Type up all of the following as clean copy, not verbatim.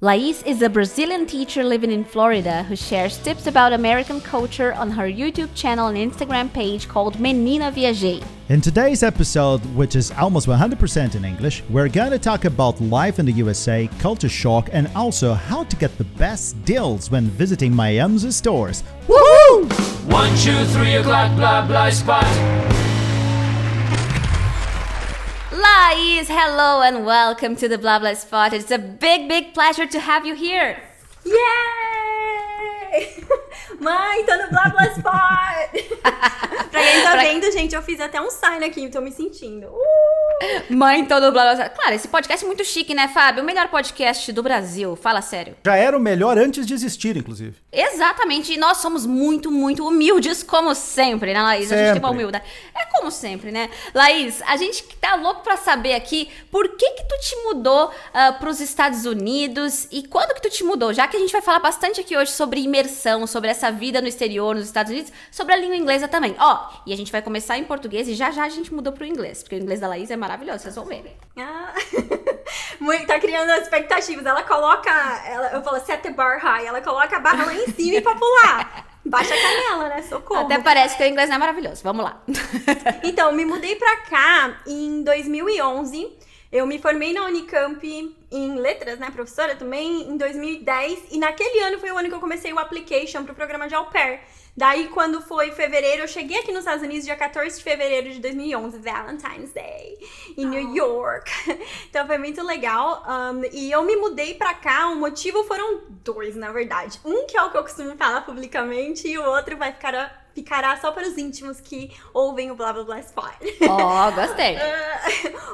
Laís is a Brazilian teacher living in Florida who shares tips about American culture on her YouTube channel and Instagram page called Menina Viajei. In today's episode, which is almost 100% in English, we're going to talk about life in the USA, culture shock, and also how to get the best deals when visiting Miami's stores. Woohoo! 1, 2, 3 o'clock, blah, blah, spot. Laís, hello and welcome to the Blah Blah Spot. It's a big pleasure to have you here. Yay! Mãe, tô no Blah Blah Spot! Pra quem tá vendo, gente, eu fiz até um sign aqui, tô me sentindo. Mãe, tô no Blah Blah Spot. Claro, esse podcast é muito chique, né, Fábio? O melhor podcast do Brasil, fala sério. Já era o melhor antes de existir, inclusive. Exatamente, e nós somos muito humildes, como sempre, né, Laís? Sempre. A gente tem uma humildade. É como sempre, né? Laís, a gente tá louco pra saber aqui por que tu te mudou pros Estados Unidos e quando que tu te mudou? Já que a gente vai falar bastante aqui hoje sobre imersão, sobre essa vida no exterior, nos Estados Unidos, sobre a língua inglesa também. E a gente vai começar em português e já a gente mudou pro inglês, porque o inglês da Laís é maravilhoso, vocês vão ver. Tá criando expectativas. Ela coloca, eu falo set the bar high, ela coloca a barra lá em cima e pra pular. Baixa a canela, né? Socorro. Até parece que o inglês não é maravilhoso. Vamos lá. Então, me mudei pra cá em 2011. Eu me formei na Unicamp em letras, né? Professora também, em 2010. E naquele ano foi o ano que eu comecei o application pro programa de au pair. Daí, quando foi fevereiro, eu cheguei aqui nos Estados Unidos, dia 14 de fevereiro de 2011, Valentine's Day, em New York. Então, foi muito legal. E eu me mudei pra cá, o motivo foram dois, na verdade. Um que é o que eu costumo falar publicamente, e o outro ficará só para os íntimos que ouvem o Blah Blah Blah Spot. Gostei.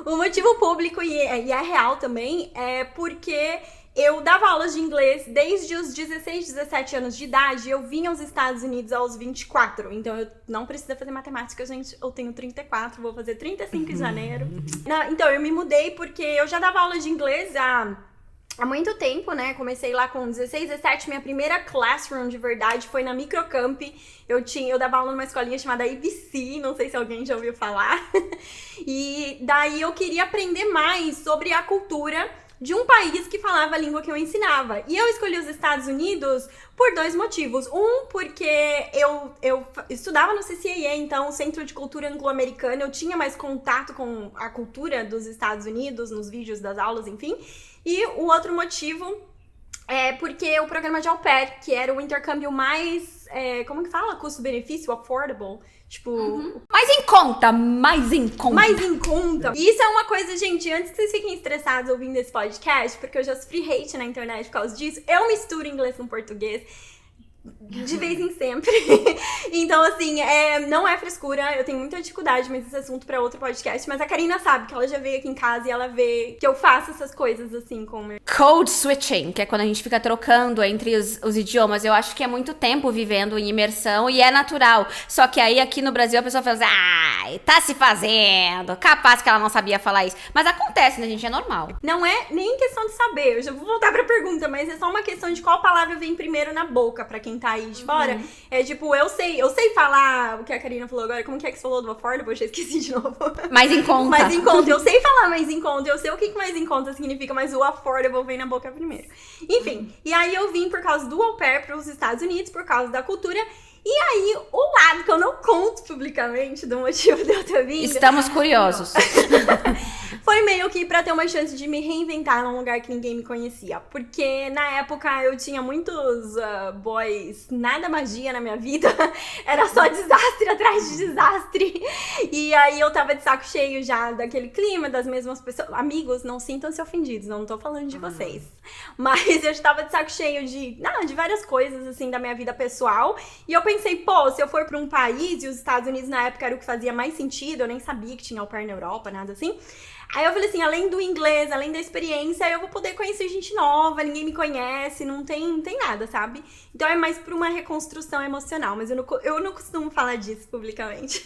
O motivo público, e é real também, é porque eu dava aulas de inglês desde os 16, 17 anos de idade. Eu vim aos Estados Unidos aos 24. Então, eu não preciso fazer matemática, gente. Eu tenho 34, vou fazer 35 em janeiro. Então, eu me mudei porque eu já dava aula de inglês há muito tempo, né? Comecei lá com 16, 17. Minha primeira classroom de verdade foi na Microcamp. Eu dava aula numa escolinha chamada IBC, não sei se alguém já ouviu falar. E daí eu queria aprender mais sobre a cultura de um país que falava a língua que eu ensinava. E eu escolhi os Estados Unidos por dois motivos. Um, porque eu estudava no CCAA, então o Centro de Cultura Anglo-Americana, eu tinha mais contato com a cultura dos Estados Unidos, nos vídeos das aulas, enfim. E o outro motivo é porque o programa de au pair, que era o intercâmbio mais, como que fala? Custo-benefício, affordable. Tipo... Mais em conta. Mais em conta. E isso é uma coisa, gente, antes que vocês fiquem estressados ouvindo esse podcast, porque eu já sofri hate na internet por causa disso, eu misturo inglês com português de vez em sempre. Então, assim, não é frescura, eu tenho muita dificuldade, mas esse assunto pra outro podcast. Mas a Carina sabe que ela já veio aqui em casa e ela vê que eu faço essas coisas, assim, com o meu... Code switching, que é quando a gente fica trocando entre os idiomas. Eu acho que é muito tempo vivendo em imersão e é natural. Só que aí, aqui no Brasil, a pessoa fala assim, tá se fazendo, capaz que ela não sabia falar isso. Mas acontece, né, gente? É normal. Não é nem questão de saber, eu já vou voltar pra pergunta, mas é só uma questão de qual palavra vem primeiro na boca, pra quem tá aí de fora. É tipo, eu sei falar o que a Carina falou agora, como que é que você falou do affordable? Eu já esqueci de novo. Mais em conta. Mais em conta, eu sei falar mais em conta, eu sei o que mais em conta significa, mas o affordable vem na boca primeiro. Enfim, e aí eu vim por causa do au pair pros Estados Unidos, por causa da cultura. E aí, o lado que eu não conto publicamente do motivo de eu ter vindo... Estamos curiosos. Foi meio que pra ter uma chance de me reinventar num lugar que ninguém me conhecia. Porque na época eu tinha muitos boys, nada magia na minha vida. Era só desastre atrás de desastre. E aí eu tava de saco cheio já daquele clima, das mesmas pessoas. Amigos, não sintam-se ofendidos, não tô falando de vocês. Mas eu tava de saco cheio de várias coisas, assim, da minha vida pessoal. E eu pensei, se eu for pra um país, e os Estados Unidos na época era o que fazia mais sentido, eu nem sabia que tinha au pair na Europa, nada assim. Aí eu falei assim, além do inglês, além da experiência, eu vou poder conhecer gente nova, ninguém me conhece, não tem nada, sabe? Então é mais pra uma reconstrução emocional, mas eu não costumo falar disso publicamente.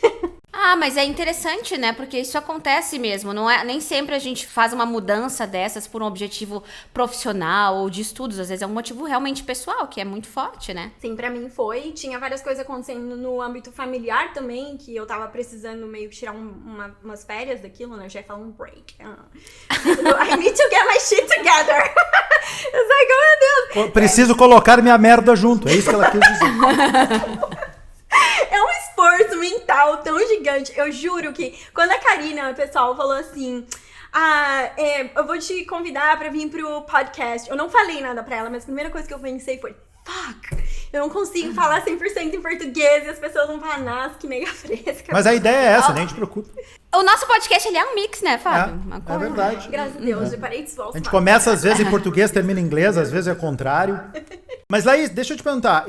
Mas é interessante, né? Porque isso acontece mesmo. Nem sempre a gente faz uma mudança dessas por um objetivo profissional ou de estudos. Às vezes é um motivo realmente pessoal, que é muito forte, né? Sim, pra mim foi. Tinha várias coisas acontecendo no âmbito familiar também, que eu tava precisando meio que tirar umas férias daquilo, né? Eu já ia falar um break. I need to get my shit together. Eu sei que, meu Deus. Preciso colocar minha merda junto. É isso que ela quis dizer. É um esforço mental tão gigante. Eu juro que quando a Carina, pessoal, falou assim... eu vou te convidar pra vir pro podcast. Eu não falei nada pra ela, mas a primeira coisa que eu pensei foi... Fuck, eu não consigo falar 100% em português e as pessoas vão falar, nossa, que nega fresca. Mas a ideia é essa, nem te preocupa. O nosso podcast, ele é um mix, né, Fábio? É verdade. Graças a Deus, eu parei de esforçar. A gente começa às vezes em português, termina em inglês, às vezes é o contrário. Mas, Laís, deixa eu te perguntar.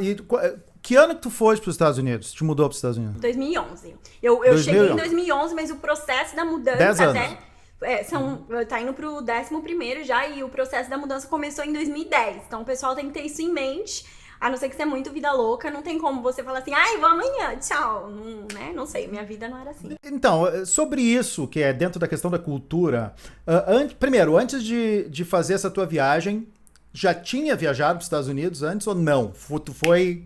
Que ano que tu foste para os Estados Unidos? Te mudou para os Estados Unidos? 2011. Eu cheguei em 2011, mas o processo da mudança 10 anos. Tá indo pro 11º já, e o processo da mudança começou em 2010. Então o pessoal tem que ter isso em mente. A não ser que você é muito vida louca, não tem como você falar assim, vou amanhã, tchau. Não sei, minha vida não era assim. Então, sobre isso, que é dentro da questão da cultura, primeiro, antes de fazer essa tua viagem, já tinha viajado para os Estados Unidos antes ou não? Tu foi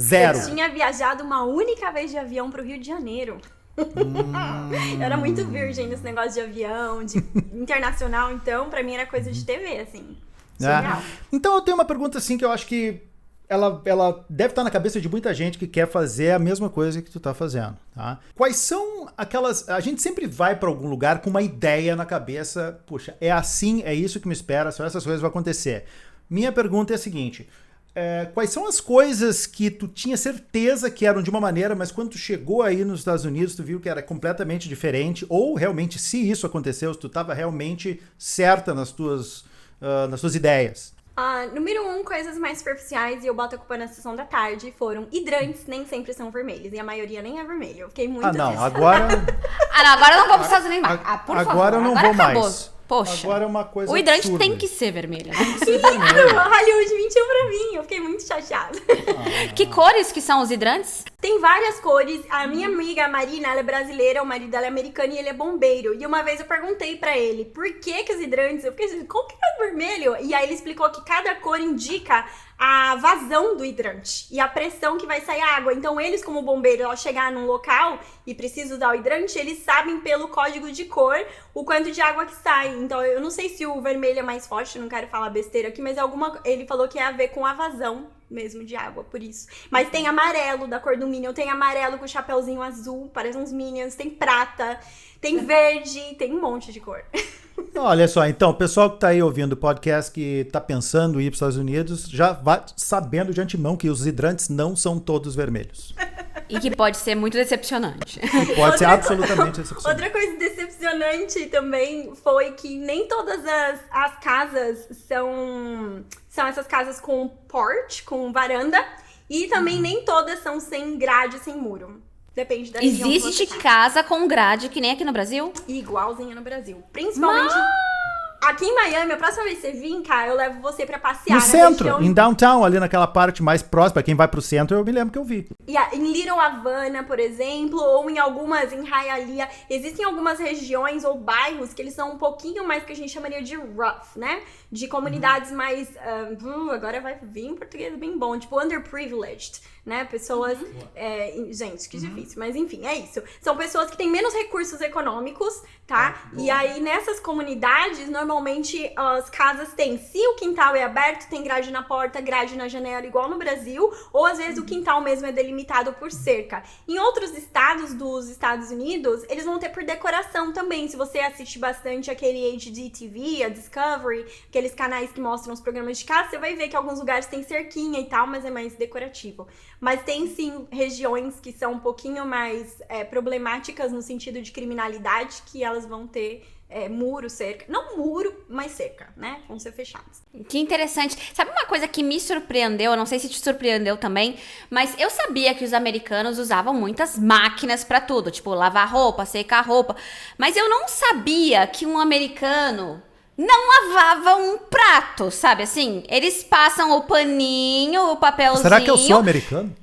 zero? Eu tinha viajado uma única vez de avião pro Rio de Janeiro. Eu era muito virgem nesse negócio de avião, de internacional, então pra mim era coisa de TV, assim. Então eu tenho uma pergunta assim que eu acho que ela deve estar na cabeça de muita gente que quer fazer a mesma coisa que tu tá fazendo, tá? Quais são aquelas... A gente sempre vai para algum lugar com uma ideia na cabeça, puxa, é assim, é isso que me espera, só essas coisas vão acontecer. Minha pergunta é a seguinte... quais são as coisas que tu tinha certeza que eram de uma maneira, mas quando tu chegou aí nos Estados Unidos, tu viu que era completamente diferente, ou realmente, se isso aconteceu, se tu estava realmente certa nas tuas ideias? Número 1, coisas mais superficiais, e eu boto a culpa na sessão da tarde, foram hidrantes, nem sempre são vermelhos, e a maioria nem é vermelho. Eu fiquei muito... agora... agora eu não vou para os Estados Unidos mais. Por favor. Agora eu não vou mais. Poxa, agora é uma coisa o hidrante absurda. tem que ser vermelho. Hollywood mentiu pra mim, eu fiquei muito chateada. Que cores que são os hidrantes? Tem várias cores. A minha amiga Marina, ela é brasileira, o marido dela é americano e ele é bombeiro. E uma vez eu perguntei pra ele, por que os hidrantes... Eu fiquei assim, como que é vermelho? E aí ele explicou que cada cor indica a vazão do hidrante e a pressão que vai sair a água. Então eles, como bombeiro, ao chegar num local e precisam usar o hidrante, eles sabem pelo código de cor o quanto de água que sai. Então eu não sei se o vermelho é mais forte, não quero falar besteira aqui, mas ele falou que é a ver com a vazão mesmo de água, por isso. Mas tem amarelo da cor do Minion, tem amarelo com chapeuzinho azul, parece uns Minions, tem prata, tem verde, tem um monte de cor. Olha só, então, o pessoal que tá aí ouvindo o podcast que tá pensando em ir para os Estados Unidos, já vai sabendo de antemão que os hidrantes não são todos vermelhos. E que pode ser muito decepcionante. E pode ser absolutamente decepcionante. Outra coisa decepcionante também foi que nem todas as casas são essas casas com porch, com varanda, e também nem todas são sem grade, sem muro. Depende da região. Existe casa com grade, que nem aqui no Brasil? Igualzinha no Brasil. Principalmente aqui em Miami, a próxima vez que você vir, cara, eu levo você pra passear. No centro, em downtown, ali naquela parte mais próxima. Quem vai pro centro, eu me lembro que eu vi. Em Little Havana, por exemplo, ou em Hialeah, existem algumas regiões ou bairros que eles são um pouquinho mais que a gente chamaria de rough, né? De comunidades mais... agora vai vir em português bem bom. Tipo, underprivileged, né? Pessoas... gente, que difícil. Mas enfim, é isso. São pessoas que têm menos recursos econômicos, tá? E aí, nessas comunidades, normalmente, as casas têm... Se o quintal é aberto, tem grade na porta, grade na janela, igual no Brasil. Ou, às vezes, o quintal mesmo é delimitado por cerca. Em outros estados dos Estados Unidos, eles vão ter por decoração também. Se você assiste bastante aquele HGTV, a Discovery, aqueles canais que mostram os programas de casa, você vai ver que alguns lugares tem cerquinha e tal, mas é mais decorativo. Mas tem sim regiões que são um pouquinho mais problemáticas no sentido de criminalidade, que elas vão ter muro, cerca. Não muro, mas cerca, né? Vão ser fechados. Que interessante. Sabe uma coisa que me surpreendeu? Eu não sei se te surpreendeu também, mas eu sabia que os americanos usavam muitas máquinas pra tudo, tipo lavar roupa, secar roupa. Mas eu não sabia que um americano não lavava um prato, sabe assim? Eles passam o paninho, o papelzinho... Será que eu sou americano?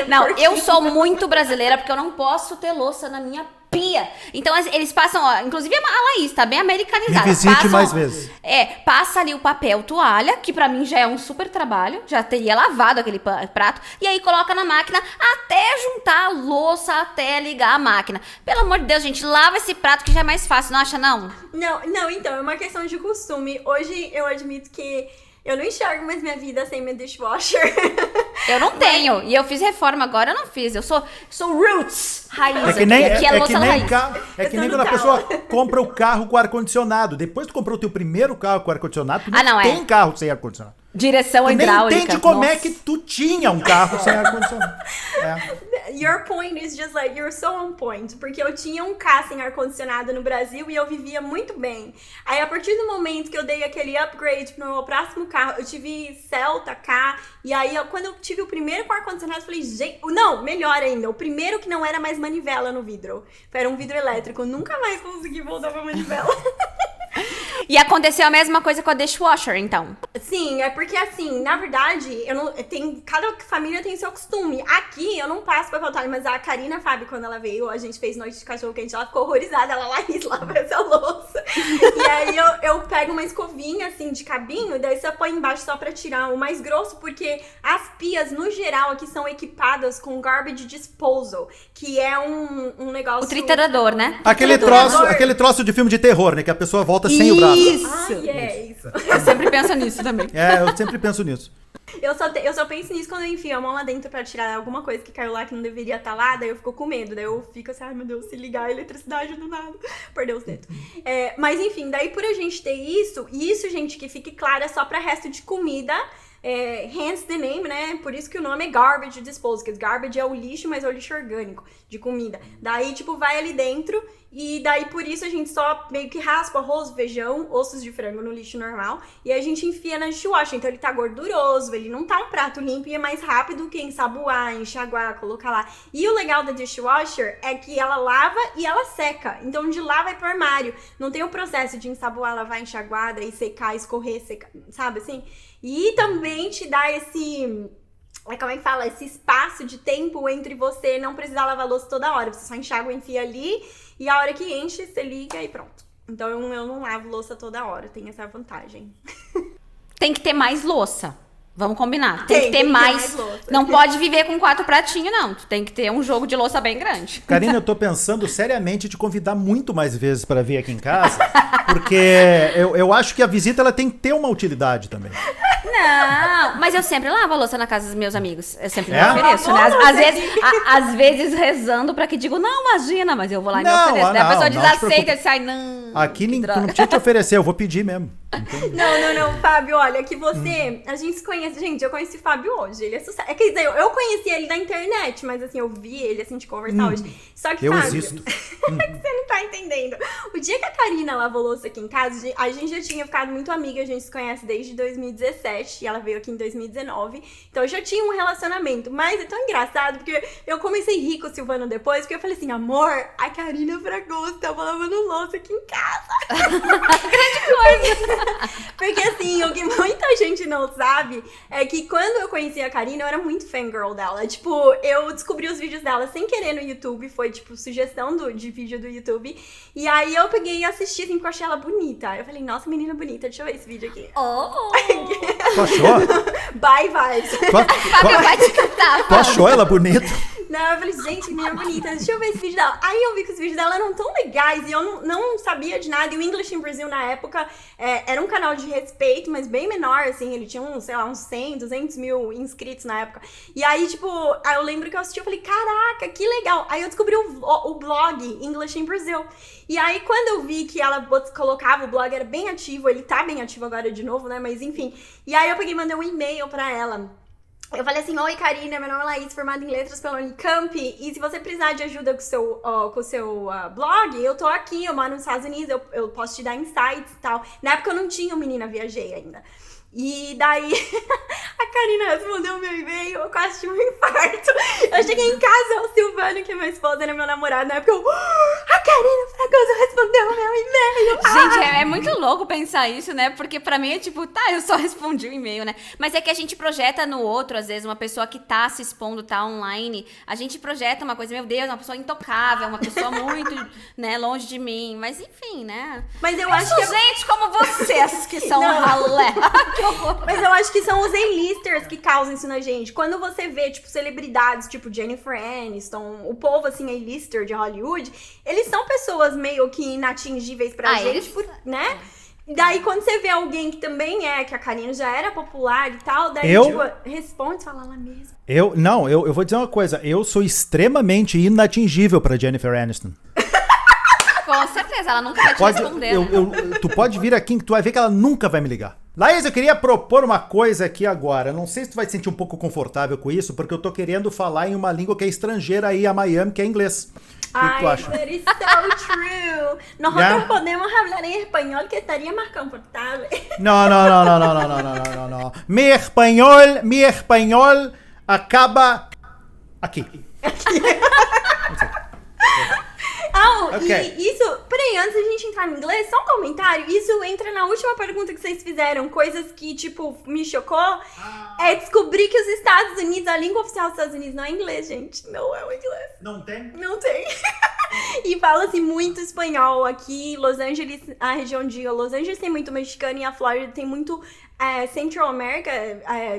Não, eu sou muito brasileira porque eu não posso ter louça na minha pia. Então, eles passam, ó, inclusive a Laís tá bem americanizada. Me visite Passam, mais vezes. Passa ali o papel toalha, que pra mim já é um super trabalho, já teria lavado aquele prato, e aí coloca na máquina até juntar a louça, até ligar a máquina. Pelo amor de Deus, gente, lava esse prato que já é mais fácil, não acha não? Não, então, é uma questão de costume. Hoje eu admito que eu não enxergo mais minha vida sem meu dishwasher. Eu não tenho. E eu fiz reforma agora, eu não fiz. Eu sou roots, raiz. É que nem, aqui é louça que nem, raiz. é que nem quando a pessoa compra o carro com ar-condicionado. Depois tu comprou o teu primeiro carro com ar-condicionado, tu não tem carro sem ar-condicionado. Direção tu hidráulica. Nem entende como é que tu tinha um carro sem ar-condicionado. Your point is just like, you're so on point. Porque eu tinha um carro sem ar-condicionado no Brasil e eu vivia muito bem. Aí, a partir do momento que eu dei aquele upgrade pro meu próximo carro, eu tive Celta, K. E aí, quando eu tive o primeiro com ar-condicionado, eu falei, gente... Não, melhor ainda. O primeiro que não era mais manivela no vidro. Era um vidro elétrico. Eu nunca mais consegui voltar pra manivela. E aconteceu a mesma coisa com a dishwasher, então? Sim, é porque assim, na verdade, cada família tem seu costume. Aqui, eu não passo papel toalha, mas a Carina Fábio, quando ela veio, a gente fez noite de cachorro quente, ela ficou horrorizada, ela, Laís, lava essa louça. E aí, eu pego uma escovinha, assim, de cabinho, e daí você põe embaixo só pra tirar o mais grosso, porque as pias, no geral, aqui são equipadas com garbage disposal, que é um negócio... O triturador, né? Aquele troço de filme de terror, né? Que a pessoa volta sem o braço. Isso! Isso. Eu sempre penso nisso também. Eu sempre penso nisso. Eu só penso nisso quando eu enfio a mão lá dentro pra tirar alguma coisa que caiu lá que não deveria estar lá, daí eu fico com medo, daí eu fico assim, ai meu Deus, se ligar a eletricidade do nada, perdeu os dedos. Mas enfim, daí por a gente ter isso, e isso, gente, que fique claro, é só pra resto de comida, hence the name, né? Por isso que o nome é garbage disposal, porque garbage é o lixo, mas é o lixo orgânico de comida. Daí, tipo, vai ali dentro e daí por isso a gente só meio que raspa arroz, feijão, ossos de frango no lixo normal e a gente enfia na dishwasher. Então ele tá gorduroso, ele não tá um prato limpo e é mais rápido que ensaboar, enxaguar, colocar lá. E o legal da dishwasher é que ela lava e ela seca. Então de lá vai pro armário. Não tem o processo de ensaboar, lavar, enxaguar, daí secar, escorrer, secar, sabe assim? E também te dá esse... como é que fala? Esse espaço de tempo entre você não precisar lavar a louça toda hora. Você só enxágua, enfia ali e a hora que enche, você liga e pronto. Então eu não lavo louça toda hora, tem essa vantagem. Tem que ter mais louça. Vamos combinar. Tem que ter mais louça. Não pode viver com 4 pratinhos, não. Tu tem que ter um jogo de louça bem grande. Karina, eu tô pensando seriamente em te convidar muito mais vezes para vir aqui em casa, porque eu acho que a visita ela tem que ter uma utilidade também. Não, mas eu sempre lavo a louça na casa dos meus amigos. Eu sempre me ofereço, né? Às vezes rezando pra que digo, não, imagina, mas eu vou lá e me ofereço. Daí a pessoa desaceita e sai, não. Aqui tu não precisa te oferecer, eu vou pedir mesmo. Não, Fábio, olha, que você... A gente se conhece... Gente, eu conheci o Fábio hoje, ele é sucesso. Quer dizer, eu conheci ele na internet, mas assim, eu vi ele, assim, de conversar hoje. Só que, eu Fábio... existo. Você não tá entendendo. O dia que a Karina lavou louça aqui em casa, a gente já tinha ficado muito amiga, a gente se conhece desde 2017, e ela veio aqui em 2019, então eu já tinha um relacionamento, mas é tão engraçado, porque eu comecei a rir com o Silvano depois, porque eu falei assim, amor, a Carina Fragozo tava lavando louça aqui em casa. Grande coisa. Porque assim, o que muita gente não sabe é que quando eu conheci a Karina, eu era muito fangirl dela. Tipo, eu descobri os vídeos dela sem querer no YouTube, foi tipo sugestão de vídeo do YouTube. E aí eu peguei e assisti assim, porque eu achei ela bonita. Eu falei, nossa, menina bonita, deixa eu ver esse vídeo aqui. Tu achou? Bye vibes. Fábio vai te cantar. Tu achou ela bonita? Não, eu falei, gente, menina bonita, deixa eu ver esse vídeo dela. Aí eu vi que os vídeos dela eram tão legais e eu não sabia de nada. E o English in Brazil, na época, era um canal de respeito, mas bem menor, assim. Ele tinha, uns 100, 200 mil inscritos na época. E aí, tipo, eu lembro que eu assisti, eu falei, caraca, que legal. Aí eu descobri o blog English in Brazil. E aí, quando eu vi que ela colocava, o blog era bem ativo, ele tá bem ativo agora de novo, né? Mas enfim. E aí eu peguei e mandei um e-mail pra ela. Eu falei assim, oi Karina, meu nome é Laís, formada em letras pela Unicamp, e se você precisar de ajuda com o seu blog, eu tô aqui, eu moro nos Estados Unidos, eu posso te dar insights e tal. Na época eu não tinha o Menina Viajei ainda. E daí, A Carina respondeu o meu e-mail, eu quase tive um infarto. Eu cheguei em casa, o Silvano, que é meu esposo, era meu namorado, na época a Carina Fragozo respondeu o meu e-mail. Gente, é muito louco pensar isso, né? Porque pra mim é tipo, tá, eu só respondi o e-mail, né? Mas é que a gente projeta no outro, às vezes, uma pessoa que tá se expondo, tá online, a gente projeta uma coisa, meu Deus, uma pessoa intocável, uma pessoa muito, né, longe de mim. Mas enfim, né? Mas eu acho que... gente como vocês, que são ralé. Mas eu acho que são os A-listers que causam isso na gente. Quando você vê, tipo, celebridades, tipo Jennifer Aniston, o povo, assim, A-lister de Hollywood, eles são pessoas meio que inatingíveis pra gente, né? Daí, quando você vê alguém que também que a Carina já era popular e tal, daí, tipo, responde e fala lá mesmo. Eu vou dizer uma coisa. Eu sou extremamente inatingível pra Jennifer Aniston. Com certeza, ela nunca vai te responder. Tu pode vir aqui que tu vai ver que ela nunca vai me ligar. Laís, eu queria propor uma coisa aqui agora. Não sei se tu vai se sentir um pouco confortável com isso, porque eu tô querendo falar em uma língua que é estrangeira aí a Miami, que é inglês. O que tu acha? That is so true. Nosotros podemos hablar em espanhol que estaria mais confortável. Não. Mi espanhol acaba aqui. E isso... Peraí, antes da gente entrar no inglês, só um comentário. Isso entra na última pergunta que vocês fizeram. Coisas que, tipo, me chocou. É descobrir que os Estados Unidos, a língua oficial dos Estados Unidos não é inglês, gente. Não é o inglês. Não tem? Não tem. E fala-se muito espanhol aqui. Los Angeles, a região de Los Angeles tem muito mexicano e a Flórida tem muito... Central America,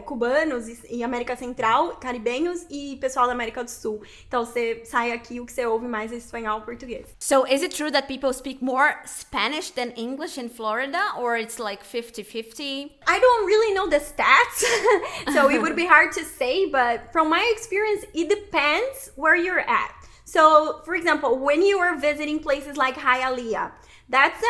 cubanos e América Central, caribenhos e pessoal da América do Sul. Então você sai aqui, o que você ouve mais é espanhol e português. So is it true that people speak more Spanish than English in Florida, or it's like 50-50? I don't really know the stats, so it would be hard to say, but from my experience, it depends where you're at. So, for example, when you are visiting places like Hialeah, that's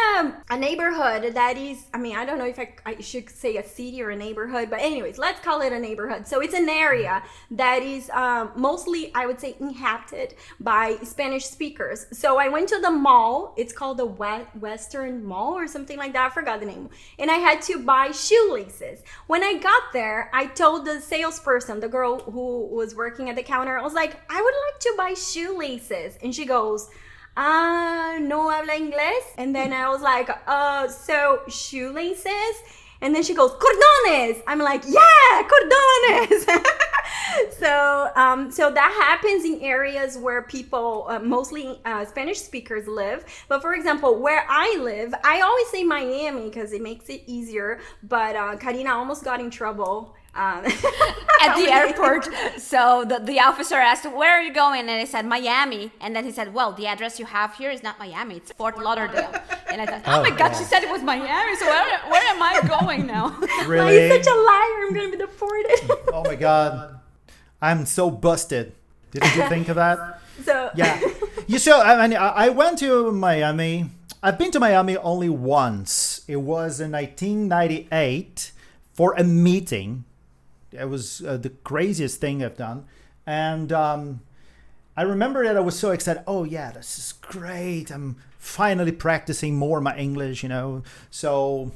a neighborhood that is, I mean, I don't know if I should say a city or a neighborhood, but anyways, let's call it a neighborhood. So it's an area that is mostly, I would say, inhabited by Spanish speakers. So I went to the mall, it's called the Western Mall or something like that, I forgot the name. And I had to buy shoelaces. When I got there, I told the salesperson, the girl who was working at the counter, I was like, I would like to buy shoelaces. And she goes, no habla inglés? And then I was like, so shoelaces? And then she goes, cordones! I'm like, yeah, cordones! So that happens in areas where people, mostly Spanish speakers live. But for example, where I live, I always say Miami because it makes it easier. But Carina almost got in trouble. At the airport. So the officer asked, where are you going? And I said, Miami. And then he said, well, the address you have here is not Miami, it's Fort Lauderdale. And I thought, oh my God, she said it was Miami, so where am I going now? Really? You're such a liar, I'm gonna be deported. Oh my God, I'm so busted. Didn't you think of that? So yeah. I went to Miami. I've been to Miami only once. It was in 1998 for a meeting. It was the craziest thing I've done. And I remember that I was so excited. Oh, yeah, this is great. I'm finally practicing more my English, So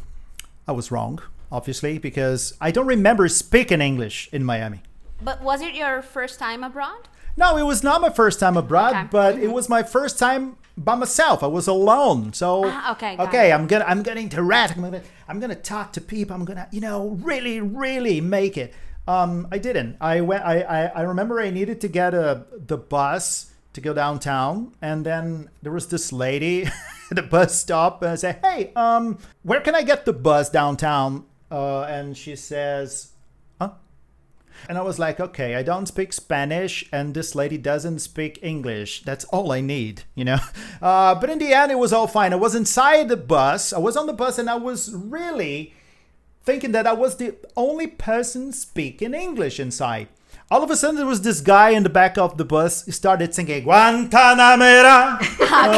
I was wrong, obviously, because I don't remember speaking English in Miami. But was it your first time abroad? No, it was not my first time abroad, Okay. but it was my first time by myself. I was alone. So okay, I'm gonna interact. I'm gonna talk to people. I'm gonna, really, really make it. I didn't. I remember I needed to get the bus to go downtown, and then there was this lady at the bus stop, and I said, "Hey, where can I get the bus downtown?" And she says, and I was like, okay, I don't speak Spanish and this lady doesn't speak English. That's all I need, But in the end, it was all fine. I was inside the bus. I was on the bus and I was really thinking that I was the only person speaking English inside. All of a sudden, there was this guy in the back of the bus who started singing, Guantanamera. Are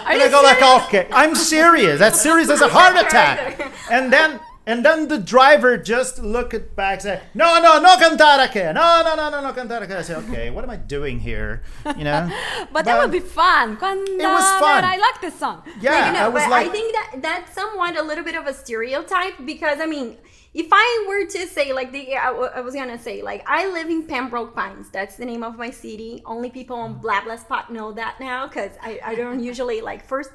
And you I go like, okay, I'm serious. That's serious as a heart attack. And then And then the driver just look at back and say, no cantar aqui. No cantar aqui. I say, okay, what am I doing here? You know? But that would be fun. It was fun. I like this song. Yeah, I think that's somewhat a little bit of a stereotype because, I mean, if I were to say, like, I was gonna say, like, I live in Pembroke Pines. That's the name of my city. Only people on Blah Blah Spot know that now because I don't usually, like, first,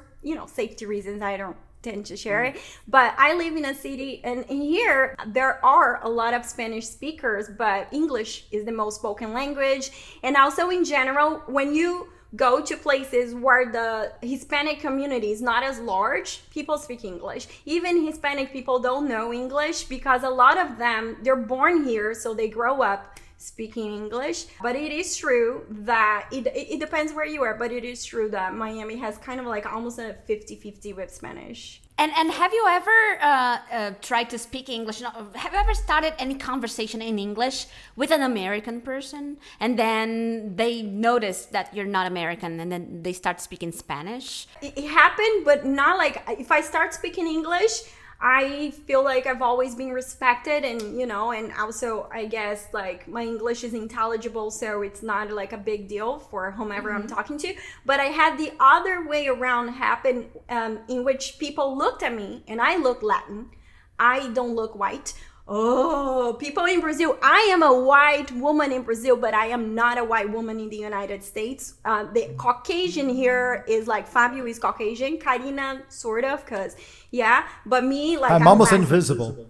safety reasons, I don't tend to share it. But I live in a city, and here there are a lot of Spanish speakers, but English is the most spoken language. And also in general, when you go to places where the Hispanic community is not as large, people speak English. Even Hispanic people don't know English because a lot of them, they're born here, so they grow up speaking English. But it is true that it depends where you are, but it is true that Miami has kind of like almost a 50-50 with Spanish. And have you ever tried to speak English? Have you ever started any conversation in English with an American person and then they notice that you're not American and then they start speaking Spanish? It happened, but not like if I start speaking English, I feel like I've always been respected and, and also I guess like my English is intelligible, so it's not like a big deal for whomever I'm talking to. But I had the other way around happen in which people looked at me and I look Latin. I don't look white. Oh, people in Brazil, I am a white woman in Brazil, but I am not a white woman in the United States. The Caucasian here is like, Fábio is Caucasian, Carina sort of, but me, like, I'm almost invisible.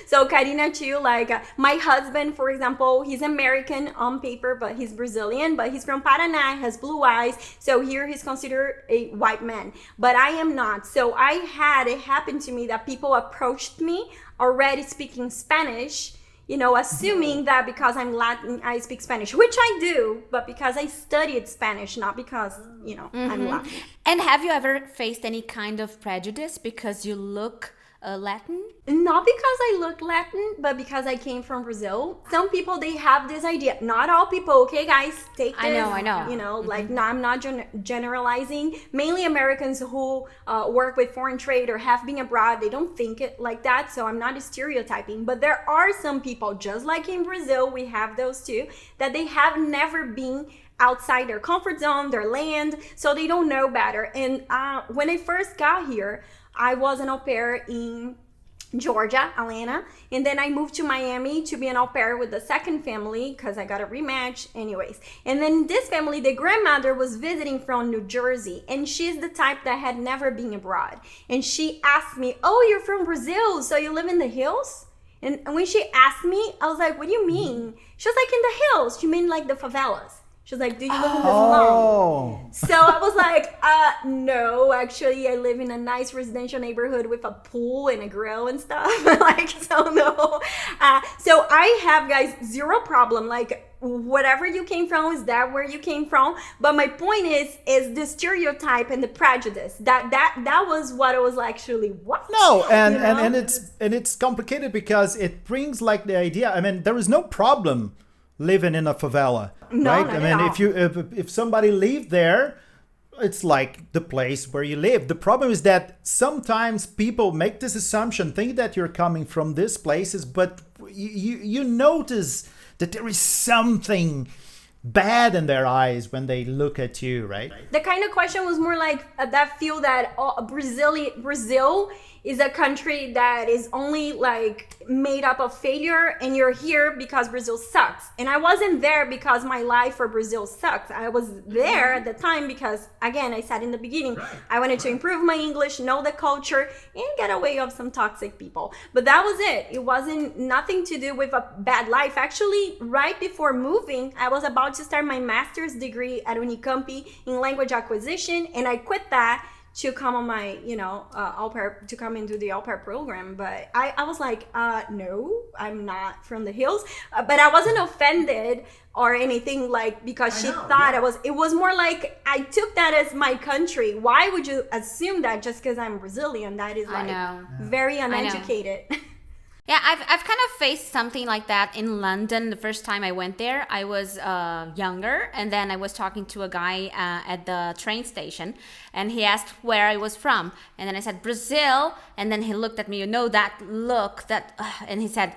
So Carina too, like my husband, for example, he's American on paper, but he's Brazilian, but he's from Paraná, has blue eyes, so here he's considered a white man, but I am not. So it happened to me that people approached me already speaking Spanish, assuming that because I'm Latin, I speak Spanish, which I do, but because I studied Spanish, not because, I'm Latin. And have you ever faced any kind of prejudice because you look Latin? Not because I look Latin, but because I came from Brazil. Some people, they have this idea. Not all people, okay, guys? Take this. I know. Like, no, I'm not generalizing. Mainly Americans who work with foreign trade or have been abroad, they don't think it like that, so I'm not stereotyping. But there are some people, just like in Brazil, we have those too, that they have never been outside their comfort zone, their land, so they don't know better. And when I first got here, I was an au pair in Georgia, Atlanta, and then I moved to Miami to be an au pair with the second family because I got a rematch anyways. And then this family, the grandmother was visiting from New Jersey, and she's the type that had never been abroad. And she asked me, oh, you're from Brazil, so you live in the hills? And when she asked me, I was like, what do you mean? She was like, in the hills. You mean like the favelas? She was like, do you live in this alone? So I was like, no, actually, I live in a nice residential neighborhood with a pool and a grill and stuff. So no. So I have, guys, zero problem. Like, whatever you came from, is that where you came from? But my point is the stereotype and the prejudice. That was what I was actually, what? No, and it's complicated because it brings like the idea. I mean, there is no problem living in a favela, right? I mean, if somebody live there, it's like the place where you live. The problem is that sometimes people make this assumption, think that you're coming from these places, but you notice that there is something bad in their eyes when they look at you, right? The kind of question was more like that feel that Brazil is a country that is only like made up of failure, and you're here because Brazil sucks. And I wasn't there because my life for Brazil sucks. I was there at the time because, again, I said in the beginning, I wanted to improve my English, know the culture, and get away of some toxic people. But that was it. It wasn't nothing to do with a bad life. Actually, right before moving, I was about to start my master's degree at Unicamp in language acquisition, and I quit that to come on my, au pair, to come into the au pair program. But I was like, no, I'm not from the hills. But I wasn't offended or anything, like, because she thought it was more like, I took that as my country. Why would you assume that just because I'm Brazilian? That is like very uneducated. Yeah, I've kind of faced something like that in London. The first time I went there, I was younger, and then I was talking to a guy at the train station, and he asked where I was from, and then I said Brazil, and then he looked at me, that look, and he said,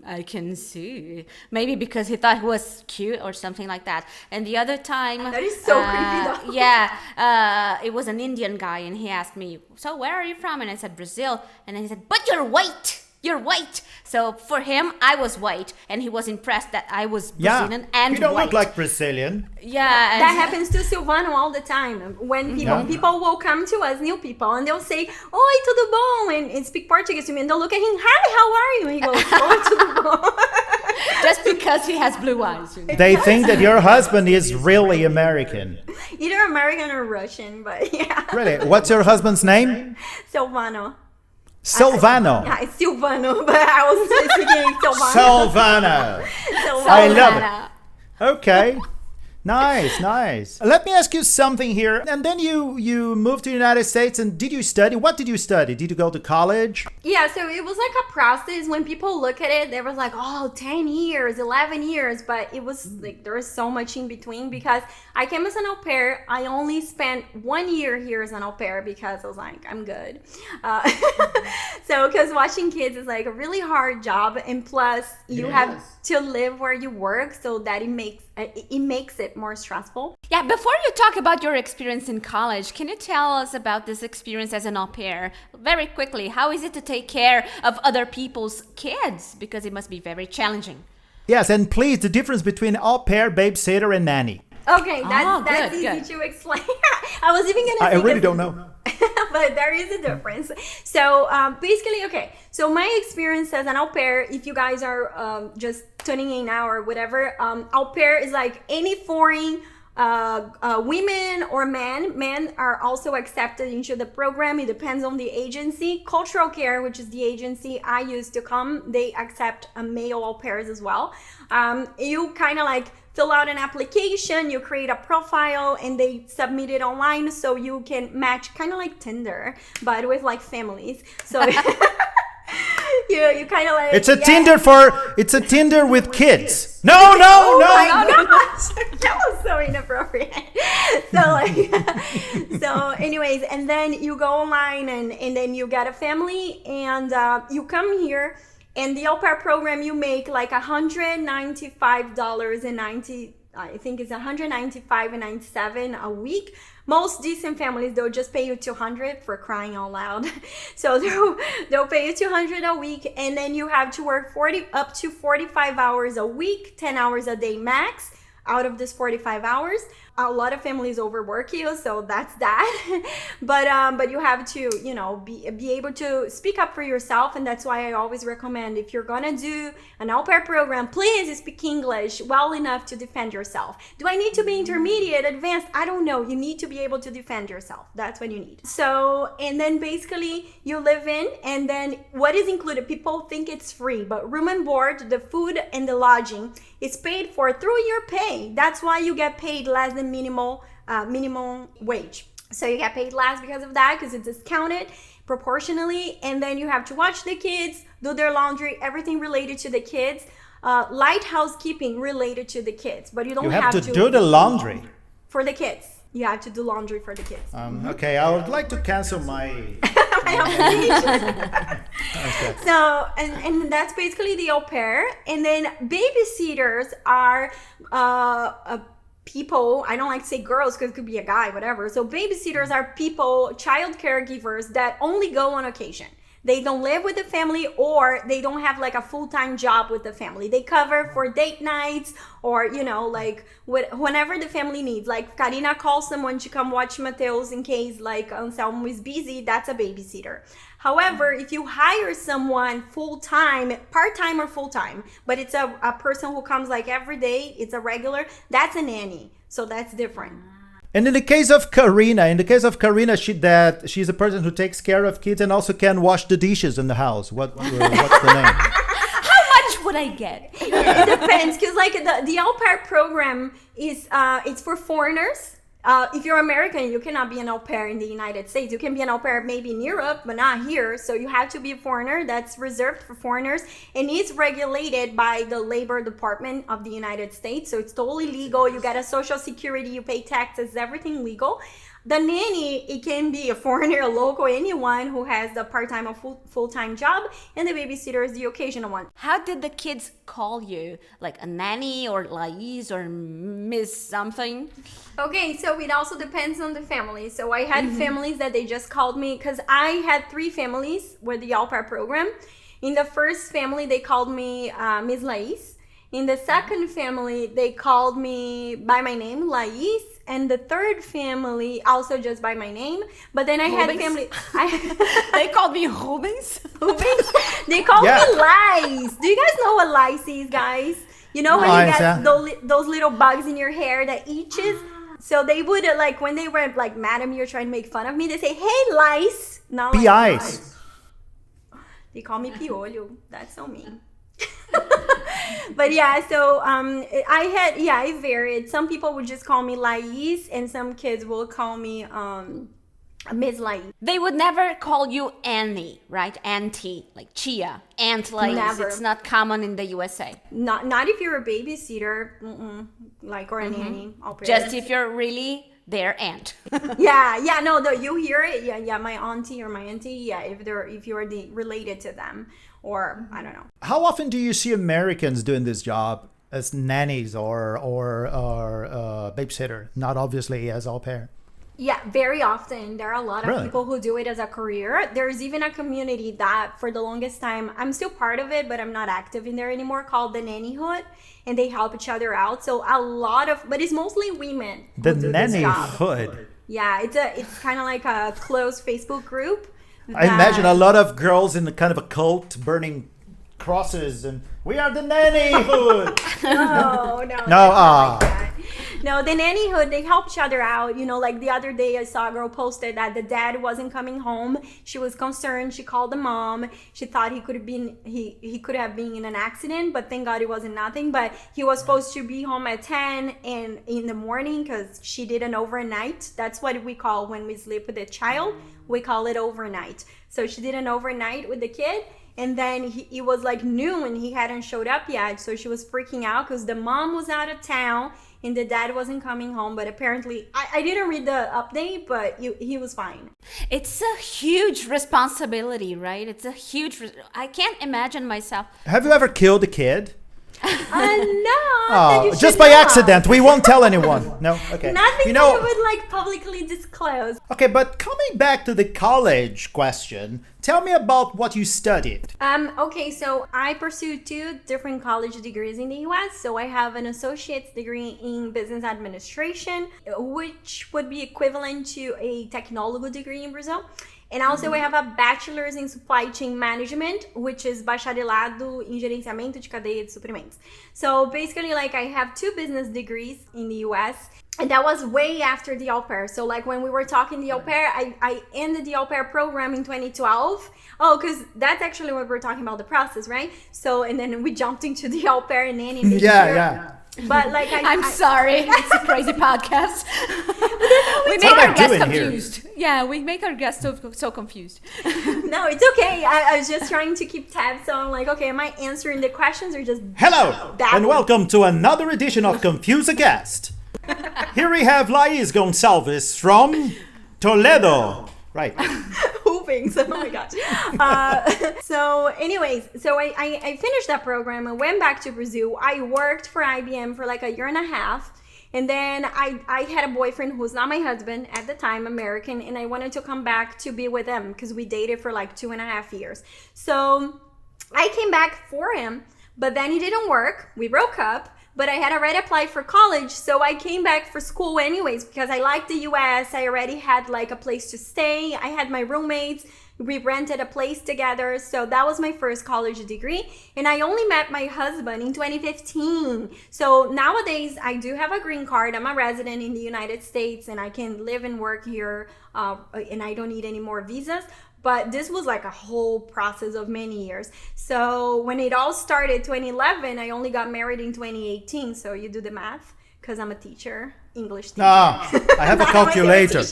I can see. Maybe because he thought he was cute or something like that. And the other time, that is so creepy though. Yeah, it was an Indian guy, and he asked me, so where are you from? And I said Brazil, and then he said, but you're white. You're white. So for him, I was white, and he was impressed that I was Brazilian and white. You don't look like Brazilian. Yeah. That happens to Silvano all the time. When people will come to us, new people, and they'll say, oi, tudo bom? And speak Portuguese to me, and they'll look at him, hi, how are you? And he goes, oi, tudo bom? Just because he has blue eyes. They think that your husband is really American. Either American or Russian, but yeah. Really? What's your husband's name? Silvano. Silvano. Yeah, it's Silvano, but I was speaking Silvano. Silvano. I love it. Okay. Nice. Let me ask you something here. And then you moved to the United States, and did you study? What did you study? Did you go to college? Yeah, so it was like a process. When people look at it, they was like, 10 years, 11 years. But it was like, there was so much in between because I came as an au pair. I only spent 1 year here as an au pair because I was like, I'm good. So, because watching kids is like a really hard job. And plus, you have to live where you work, so that it makes it more stressful. Yeah, before you talk about your experience in college, can you tell us about this experience as an au pair? Very quickly, how is it to take care of other people's kids? Because it must be very challenging. Yes, and please, the difference between au pair, babysitter, and nanny. Okay, that's easy to explain. I was even gonna say I really don't know. But there is a difference. So basically, okay, so my experience as an au pair, if you guys are just tuning in now or whatever, au pair is like any foreign women or men. Men are also accepted into the program. It depends on the agency. Cultural Care, which is the agency I used to come, they accept male au pairs as well. You kind of like fill out an application, you create a profile, and they submit it online so you can match, kind of like Tinder, but with like families. So you kind of like it's a Tinder with kids. No. That was so inappropriate. So anyways, and then you go online and then you get a family and you come here. And the au pair program, you make like $195.90. I think it's $195.97 a week. Most decent families, they'll just pay you $200 for crying out loud. So they'll pay you $200 a week, and then you have to work up to 45 hours a week, 10 hours a day max. Out of this 45 hours, a lot of families overwork you, so that's that. But you have to, be able to speak up for yourself, and that's why I always recommend, if you're gonna do an au pair program, please speak English well enough to defend yourself. Do I need to be intermediate, advanced? I don't know. You need to be able to defend yourself. That's what you need. So, and then basically you live in, and then what is included? People think it's free, but room and board, the food and the lodging is paid for through your pay. That's why you get paid less than minimum wage. So you get paid less because of that, because it's discounted proportionally. And then you have to watch the kids, do their laundry, everything related to the kids. Light housekeeping related to the kids, but you don't have to do the laundry for the kids. You have to do laundry for the kids. Okay, I would like to cancel my Okay. So, and that's basically the au pair. And then babysitters are people, I don't like to say girls because it could be a guy, whatever. So babysitters are people, child caregivers that only go on occasion. They don't live with the family, or they don't have like a full-time job with the family. They cover for date nights, or like whenever the family needs. Like Carina calls someone to come watch Mateus in case like Anselmo is busy. That's a babysitter. However, if you hire someone full-time, part-time or full-time, but it's a person who comes like every day, it's a regular, that's a nanny. So that's different. And in the case of Carina, she's a person who takes care of kids and also can wash the dishes in the house. What's the name? How much would I get? It depends, because like the au pair program is it's for foreigners. if you're American, you cannot be an au pair in the United States. You can be an au pair maybe in Europe, but not here. So you have to be a foreigner. That's reserved for foreigners, and it's regulated by the Labor Department of the United States. So it's totally legal. You get a social security, you pay taxes, everything legal. The nanny, it can be a foreigner, a local, anyone who has a part-time or full-time job, and the babysitter is the occasional one. How did the kids call you? Like a nanny or Laís or Miss something? Okay, so it also depends on the family. So I had families that they just called me, because I had 3 families with the au pair program. In the first family, they called me Miss Laís. In the second family, they called me by my name, Laís. And the third family, also just by my name. But then I had family... They called me Rubens? Rubens? They called me Lice. Do you guys know what lice is, guys? You know when you get those little bugs in your hair that itches? So they would, like, when they were, like, mad at me or trying to make fun of me, they say, hey, lice. Not like P.I.s. They call me Piolho. That's so mean. But yeah, so it varied. Some people would just call me Laís, and some kids will call me Miss Laís. They would never call you Annie, right? Auntie, like Chia, Aunt Laís. Never. It's not common in the USA. Not if you're a babysitter, or a nanny. Just if you're really their aunt. No, you hear it. Yeah, my auntie or my auntie. Yeah, if you're related to them, or I don't know. How often do you see Americans doing this job as nannies or babysitter? Not obviously as au pair. Yeah, very often. There are a lot of people who do it as a career. There's even a community that for the longest time, I'm still part of it, but I'm not active in there anymore, called the Nannyhood. And they help each other out. So but it's mostly women who do this job. Nannyhood. Yeah, it's kind of like a closed Facebook group. I imagine a lot of girls in the kind of a cult burning crosses and we are the Nannyhood. No, the Nannyhood, they help each other out. Like the other day I saw a girl posted that the dad wasn't coming home. She was concerned. She called the mom. She thought he could have been in an accident, but thank God it wasn't nothing. But he was supposed to be home at 10 and in the morning because she did an overnight. That's what we call when we sleep with a child. We call it overnight. So she did an overnight with the kid. And then it was like noon. He hadn't showed up yet. So she was freaking out because the mom was out of town and the dad wasn't coming home. But apparently, I didn't read the update, but he was fine. It's a huge responsibility, right? I can't imagine myself. Have you ever killed a kid? No. Just by accident. We won't tell anyone. No? Okay. Nothing that I would publicly disclose. Okay, but coming back to the college question, tell me about what you studied. Okay, so I pursued 2 different college degrees in the US. So I have an associate's degree in business administration, which would be equivalent to a tecnólogo degree in Brazil. And also I have a bachelor's in supply chain management, which is bacharelado em gerenciamento de cadeia de suprimentos. So basically, I have 2 business degrees in the US, and that was way after the au pair. So when we were talking the au pair, I ended the au pair program in 2012. Oh, because that's actually what we're talking about, the process, right? So, and then we jumped into the au pair and nanny. Yeah. But I'm sorry, it's a crazy podcast. We make our guests confused. Yeah, we make our guests so confused. No, it's okay. I was just trying to keep tabs on okay, am I answering the questions or just... Hello, and welcome to another edition of Confuse a Guest. Here we have Laís Gonçalves from Toledo. Right. Hooping. Oh my gosh. So anyways, I finished that program and went back to Brazil. I worked for IBM for a year and a half. And then I had a boyfriend who was not my husband at the time, American, and I wanted to come back to be with him because we dated for 2.5 years. So I came back for him, but then he didn't work. We broke up. But I had already applied for college, so I came back for school anyways because I liked the US. I already had a place to stay. I had my roommates. We rented a place together. So that was my first college degree. And I only met my husband in 2015. So nowadays, I do have a green card. I'm a resident in the United States and I can live and work here and I don't need any more visas. But this was a whole process of many years. So when it all started, 2011, I only got married in 2018. So you do the math. because I'm a teacher, English teacher. I have a calculator.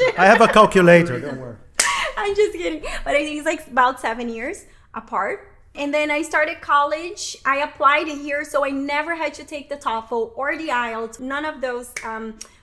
Don't worry. I'm just kidding. But I think it's like about 7 years apart. And then I started college. I applied here, so I never had to take the TOEFL or the IELTS, none of those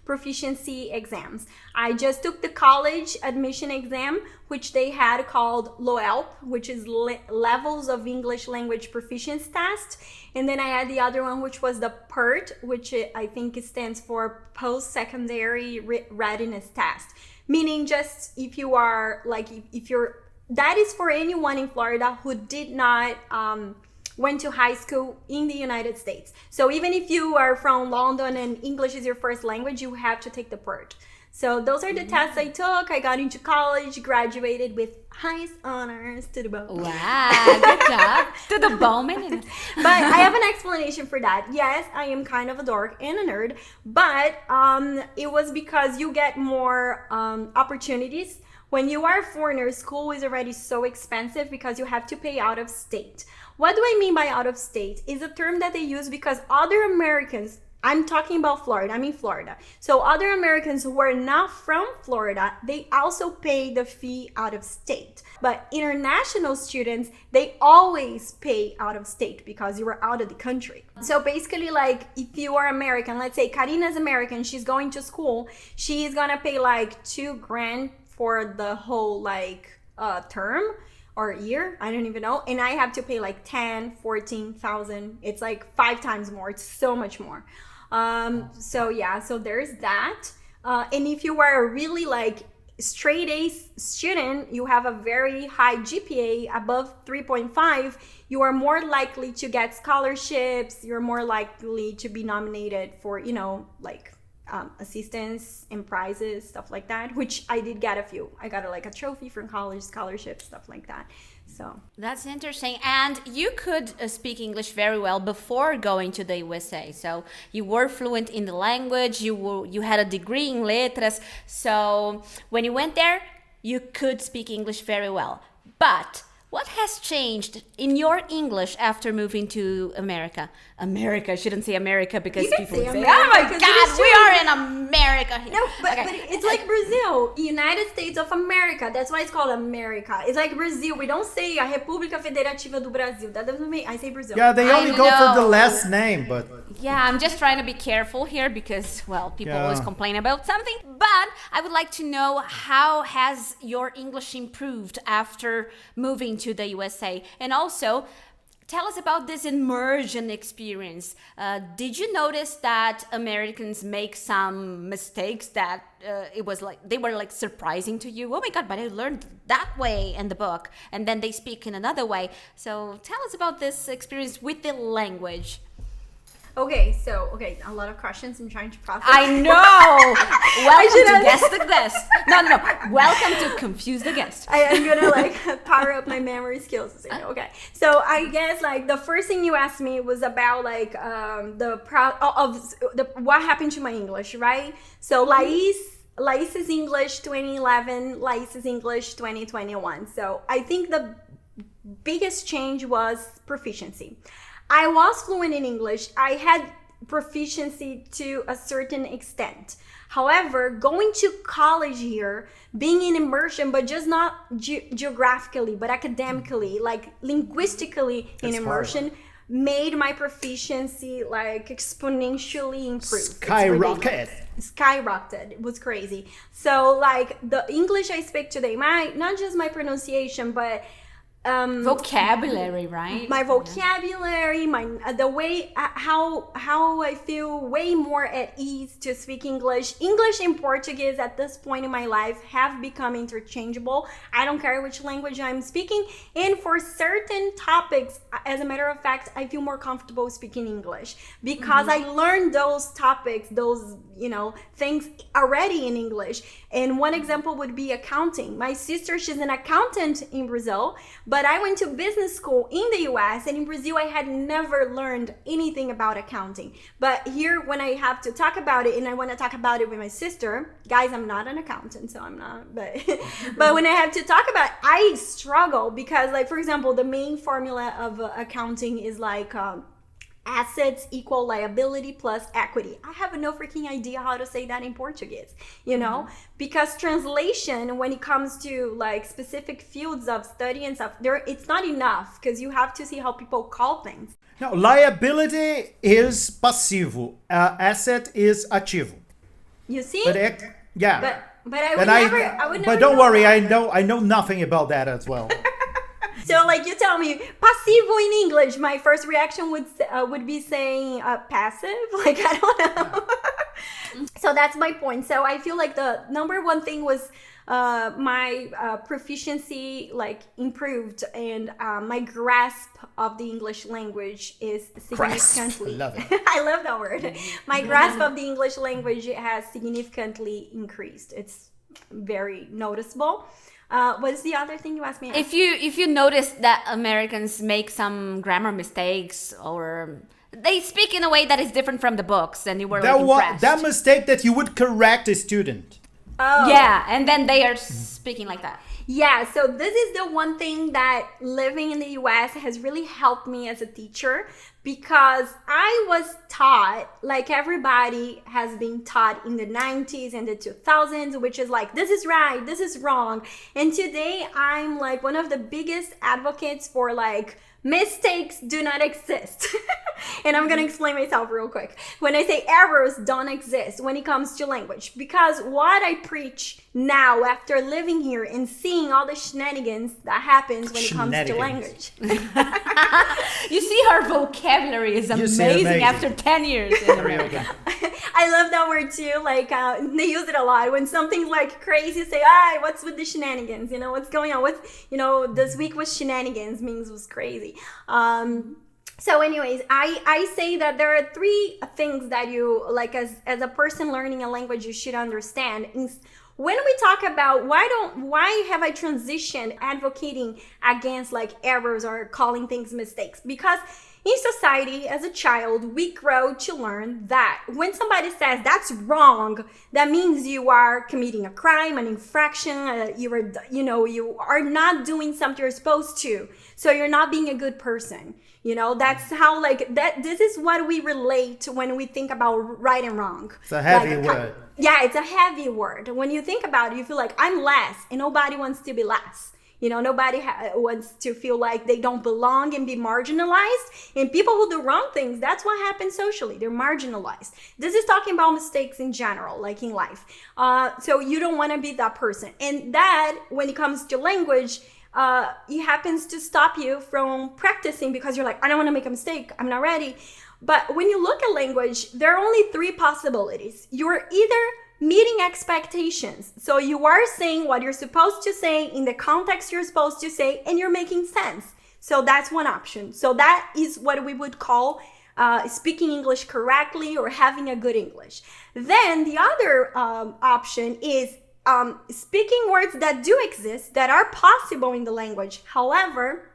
proficiency exams. I just took the college admission exam, which they had called LOELP, which is Levels of English Language Proficiency Test. And then I had the other one, which was the PERT, which I think it stands for Post-Secondary Readiness Test. Meaning just if you are like, if you're, that is for anyone in Florida who did not went to high school in the United States. So even if you are from London and English is your first language, you have to take the PERT. So those are the tests I took. I got into college, graduated with highest honors to the bone. Wow, good job. To the bone, Menina. But I have an explanation for that. Yes, I am kind of a dork and a nerd, but it was because you get more opportunities. When you are a foreigner, school is already so expensive because you have to pay out of state. What do I mean by out of state? Is a term that they use because other Americans, I'm talking about Florida, I'm in Florida. So other Americans who are not from Florida, they also pay the fee out of state. But international students, they always pay out of state because you are out of the country. So basically, like if you are American, let's say Carina's American, she's going to school, she's gonna pay like $2,000 for the whole term or year, I don't even know, and I have to pay like 10, 14,000. It's like 5 times more. It's so much more. So there's that. And if you are a really like straight A student, you have a very high GPA above 3.5, you are more likely to get scholarships. You're more likely to be nominated for, assistance and prizes, stuff like that, which I did get a few. I got a trophy from college, scholarship, stuff like that. So that's interesting. And you could speak English very well before going to the USA. So you were fluent in the language. You had a degree in letras. So when you went there, you could speak English very well. But what has changed in your English after moving to America? I shouldn't say America because people would say, America, oh my God, we are in America here. No, but it's like Brazil, United States of America. That's why it's called America. It's like Brazil. We don't say a República Federativa do Brasil. That doesn't mean, I say Brazil. Yeah, they only go for the last name, but... Yeah, I'm just trying to be careful here because, well, people always complain about something. But I would like to know, how has your English improved after moving to the USA? And also, tell us about this immersion experience. Did you notice that Americans make some mistakes that it was like they were like surprising to you? Oh my God, but I learned that way in the book, and then they speak in another way. So tell us about this experience with the language. Okay, a lot of questions. I'm trying to process. I know. Welcome to Guess the Guest. No. Welcome to Confuse the Guest. I'm gonna power up my memory skills. Okay, so I guess the first thing you asked me was about what happened to my English, right? So Laís's English 2011, Laís's English 2021. So I think the biggest change was proficiency. I was fluent in English. I had proficiency to a certain extent. However, going to college here, being in immersion, but just not geographically, but academically, linguistically in immersion, made my proficiency exponentially improve. Skyrocketed. It was crazy. So the English I speak today, not just my pronunciation, but vocabulary, right? My vocabulary, the way how I feel way more at ease to speak English. English and Portuguese at this point in my life have become interchangeable. I don't care which language I'm speaking, and for certain topics, as a matter of fact, I feel more comfortable speaking English because I learned those topics, those things already in English. And one example would be accounting. My sister, she's an accountant in Brazil, but I went to business school in the US, and in Brazil I had never learned anything about accounting. But here, when I have to talk about it, and I want to talk about it with my sister, guys, I'm not an accountant, so I'm not, but when I have to talk about it, I struggle because, for example, the main formula of accounting is assets equal liability plus equity. I have no freaking idea how to say that in Portuguese, you know, because translation, when it comes to like specific fields of study and stuff, it's not enough because you have to see how people call things. No, liability is passivo. Asset is ativo. You see? But yeah. But I would never. But don't worry, I know nothing about that as well. So like you tell me passivo in English, my first reaction would be saying passive. Like I don't know. So that's my point. So I feel like the number one thing was my proficiency like improved, and my grasp of the English language is significantly. I love it. I love that word. My grasp of the English language has significantly increased. It's very noticeable. What's the other thing you asked me? If you notice that Americans make some grammar mistakes or they speak in a way that is different from the books, and you were like impressed. That mistake that you would correct a student. Oh. Yeah, and then they are speaking like that. Yeah, so this is the one thing that living in the US has really helped me as a teacher, because I was taught, like everybody has been taught in the 90s and the 2000s, which is like, this is right, this is wrong. And today I'm like one of the biggest advocates for like, mistakes do not exist. And I'm gonna explain myself real quick. When I say errors don't exist when it comes to language, because what I preach now after living here and seeing all the shenanigans that happens when it comes to language. You see, her vocabulary is amazing after 10 years in America. I love that word too. Like they use it a lot when something's like crazy. Say, what's with the shenanigans? You know, what's going on? This week was shenanigans means was crazy. So anyways, I say that there are three things that you, like as a person learning a language, you should understand. When we talk about why have I transitioned advocating against like errors or calling things mistakes? Because in society, as a child, we grow to learn that when somebody says that's wrong, that means you are committing a crime, an infraction. You are not doing something you're supposed to. So you're not being a good person. You know, that's how like that. This is what we relate to when we think about right and wrong. It's a heavy word. Yeah, it's a heavy word. When you think about it, you feel like I'm less, and nobody wants to be less. You know, nobody wants to feel like they don't belong and be marginalized. And people who do wrong things, that's what happens socially. They're marginalized. This is talking about mistakes in general, like in life. So you don't want to be that person. And that, when it comes to language, it happens to stop you from practicing because you're like, I don't want to make a mistake. I'm not ready. But when you look at language, there are only three possibilities. You're either meeting expectations. So you are saying what you're supposed to say in the context you're supposed to say, and you're making sense. So that's one option. So that is what we would call speaking English correctly or having a good English. Then the other option is speaking words that do exist, that are possible in the language. However,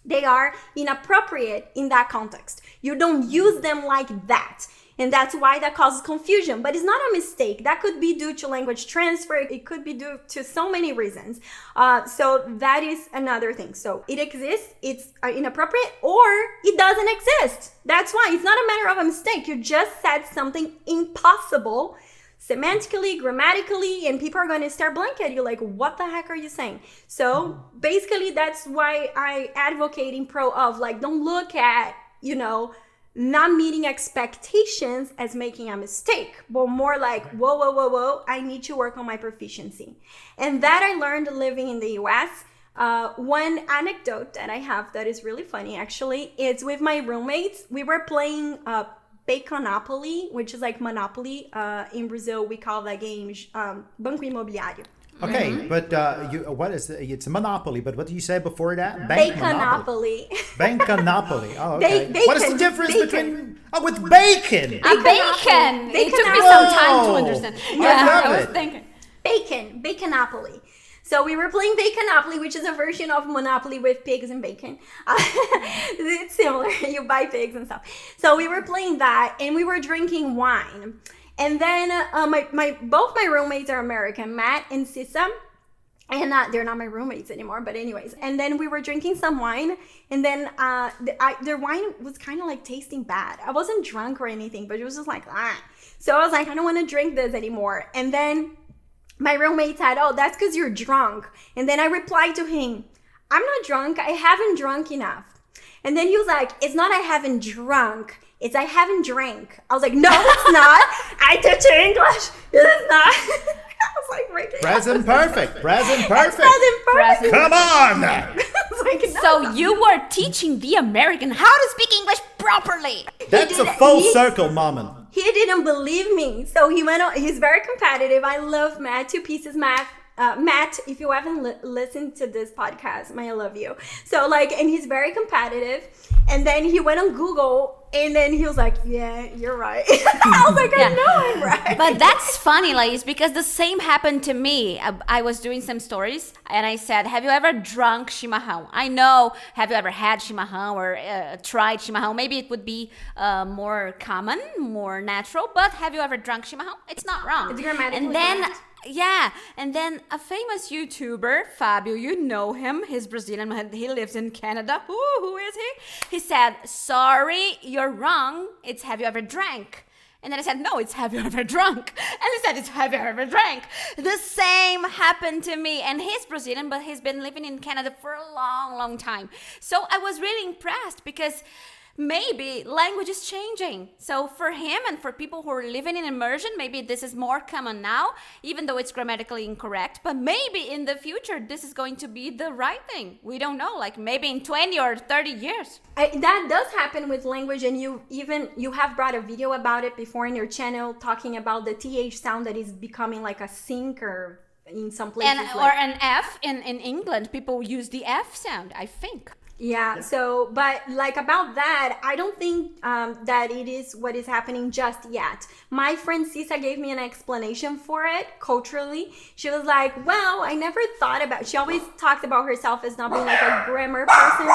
they are inappropriate in that context. You don't use them like that. And that's why that causes confusion. But it's not a mistake. That could be due to language transfer. It could be due to so many reasons. So that is another thing. So it exists, it's inappropriate, or it doesn't exist. That's why it's not a matter of a mistake. You just said something impossible semantically, grammatically, and people are going to start blanking at you like, what the heck are you saying? So basically that's why I advocate in pro of like, don't look at, not meeting expectations as making a mistake, but more like, whoa, I need to work on my proficiency. And that I learned living in the US. One anecdote that I have that is really funny, actually, is with my roommates. We were playing Baconopoly, which is like Monopoly. In Brazil, we call that game Banco Imobiliário. Okay, but what is it? It's a monopoly, but what do you say before that? Baconopoly. Baconopoly. Oh, okay. Bacon, what is the difference between... Oh, with bacon! Bacon! It took me some time to understand. I was thinking. Baconopoly. So we were playing Baconopoly, which is a version of Monopoly with pigs and bacon. It's similar. You buy pigs and stuff. So we were playing that, and we were drinking wine. And then both my roommates are American, Matt and Sissa. And they're not my roommates anymore, but anyways. And then we were drinking some wine, and then their wine was kind of like tasting bad. I wasn't drunk or anything, but it was just like, So I was like, I don't want to drink this anymore. And then my roommate said, oh, that's because you're drunk. And then I replied to him, I'm not drunk. I haven't drunk enough. And then he was like, it's not I haven't drunk. It's I haven't drank. I was like, no, it's not. I teach English. It's not. I was like, breaking Present perfect. Present perfect. Present perfect. Come on. I was like, no, So no. you were teaching the American how to speak English properly. That's a did- full he- circle moment. He didn't believe me. So he went on. He's very competitive. I love math. 2 pieces math. Matt, if you haven't listened to this podcast, I love you. So like, and he's very competitive. And then he went on Google, and then he was like, yeah, you're right. I was like, I know I'm right. But that's funny, Laís, because the same happened to me. I was doing some stories, and I said, have you ever drunk chimarrão? I know, have you ever had chimarrão or tried chimarrão? Maybe it would be more common, more natural, but have you ever drunk chimarrão? It's not wrong. It's grammatically And then... correct. Yeah, and then a famous YouTuber, Fábio, you know him, he's Brazilian, he lives in Canada. Ooh, who is he? He said, sorry, you're wrong, it's have you ever drank? And then I said, no, it's have you ever drunk? And he said, it's have you ever drank? The same happened to me. And he's Brazilian, but he's been living in Canada for a long, long time. So I was really impressed because maybe language is changing. So for him and for people who are living in immersion, maybe this is more common now, even though it's grammatically incorrect. But maybe in the future, this is going to be the right thing. We don't know, like maybe in 20 or 30 years. That does happen with language, and you have brought a video about it before in your channel, talking about the TH sound that is becoming like a sync or in some places. And, or an F in England, people use the F sound, I think. Yeah, so, but like about that, I don't think that it is what is happening just yet. My friend Cisa gave me an explanation for it culturally. She was like, well, I never thought about, she always talks about herself as not being like a grammar person.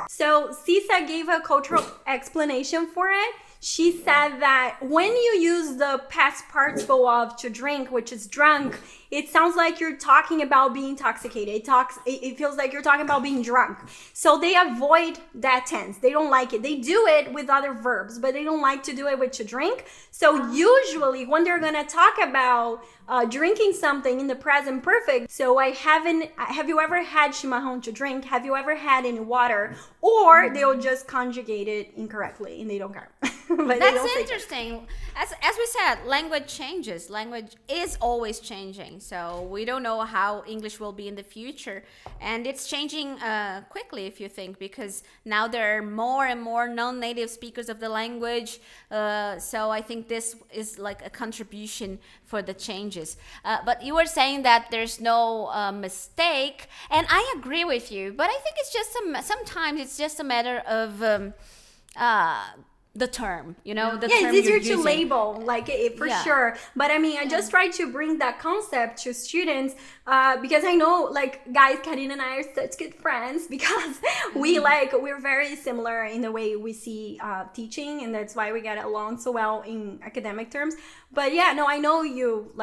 So Cisa gave a cultural explanation for it. She said that when you use the past participle of to drink, which is drunk, it sounds like you're talking about being intoxicated. It feels like you're talking about being drunk. So they avoid that tense. They don't like it. They do it with other verbs, but they don't like to do it with to drink. So usually when they're going to talk about drinking something in the present perfect, so have you ever had chimarrão to drink? Have you ever had any water? Or they'll just conjugate it incorrectly and they don't care. But That's interesting. As we said, language changes. Language is always changing. So we don't know how English will be in the future. And it's changing quickly, if you think, because now there are more and more non-native speakers of the language. So I think this is like a contribution for the changes. But you were saying that there's no mistake. And I agree with you. But I think it's just sometimes it's just a matter of... the term, the term it's easier you're to using. label, like for sure. But I mean, I just try to bring that concept to students because I know, like, guys, Carina and I are such good friends because we're very similar in the way we see teaching, and that's why we get along so well in academic terms. But yeah, no, I know you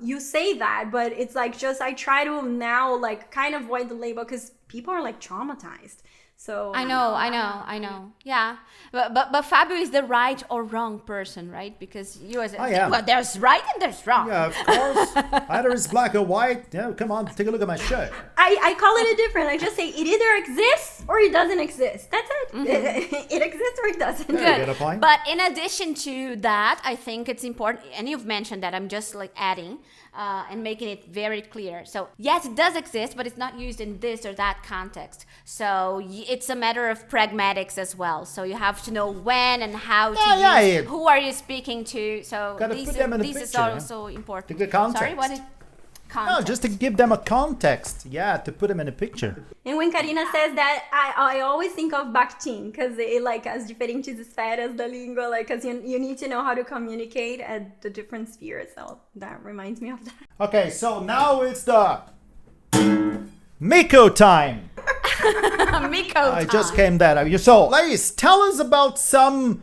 you say that, but it's like just I try to now like kind of avoid the label because people are like traumatized. So I know. Yeah, but Fábio is the right or wrong person, right? Because you as well, there's right and there's wrong. Yeah, of course. Either it's black or white. Yeah, come on, take a look at my shirt. I call it a different. I just say it either exists or it doesn't exist. That's it. Mm-hmm. It exists or it doesn't. Good. You get a point. But in addition to that, I think it's important, and you've mentioned that. I'm just like adding and making it very clear. So yes, it does exist, but it's not used in this or that context. So it's a matter of pragmatics as well. So you have to know when and how to use. Who are you speaking to? So this is also important. To the context. Sorry, what is context? No, just to give them a context. Yeah, to put them in a picture. And when Carina says that, I always think of Bakhtin, because it like as diferentes esferas da língua, like because you need to know how to communicate at the different spheres. So that reminds me of that. Okay, so now it's the Miko time. Miko I just came that out. So, Laís, tell us about some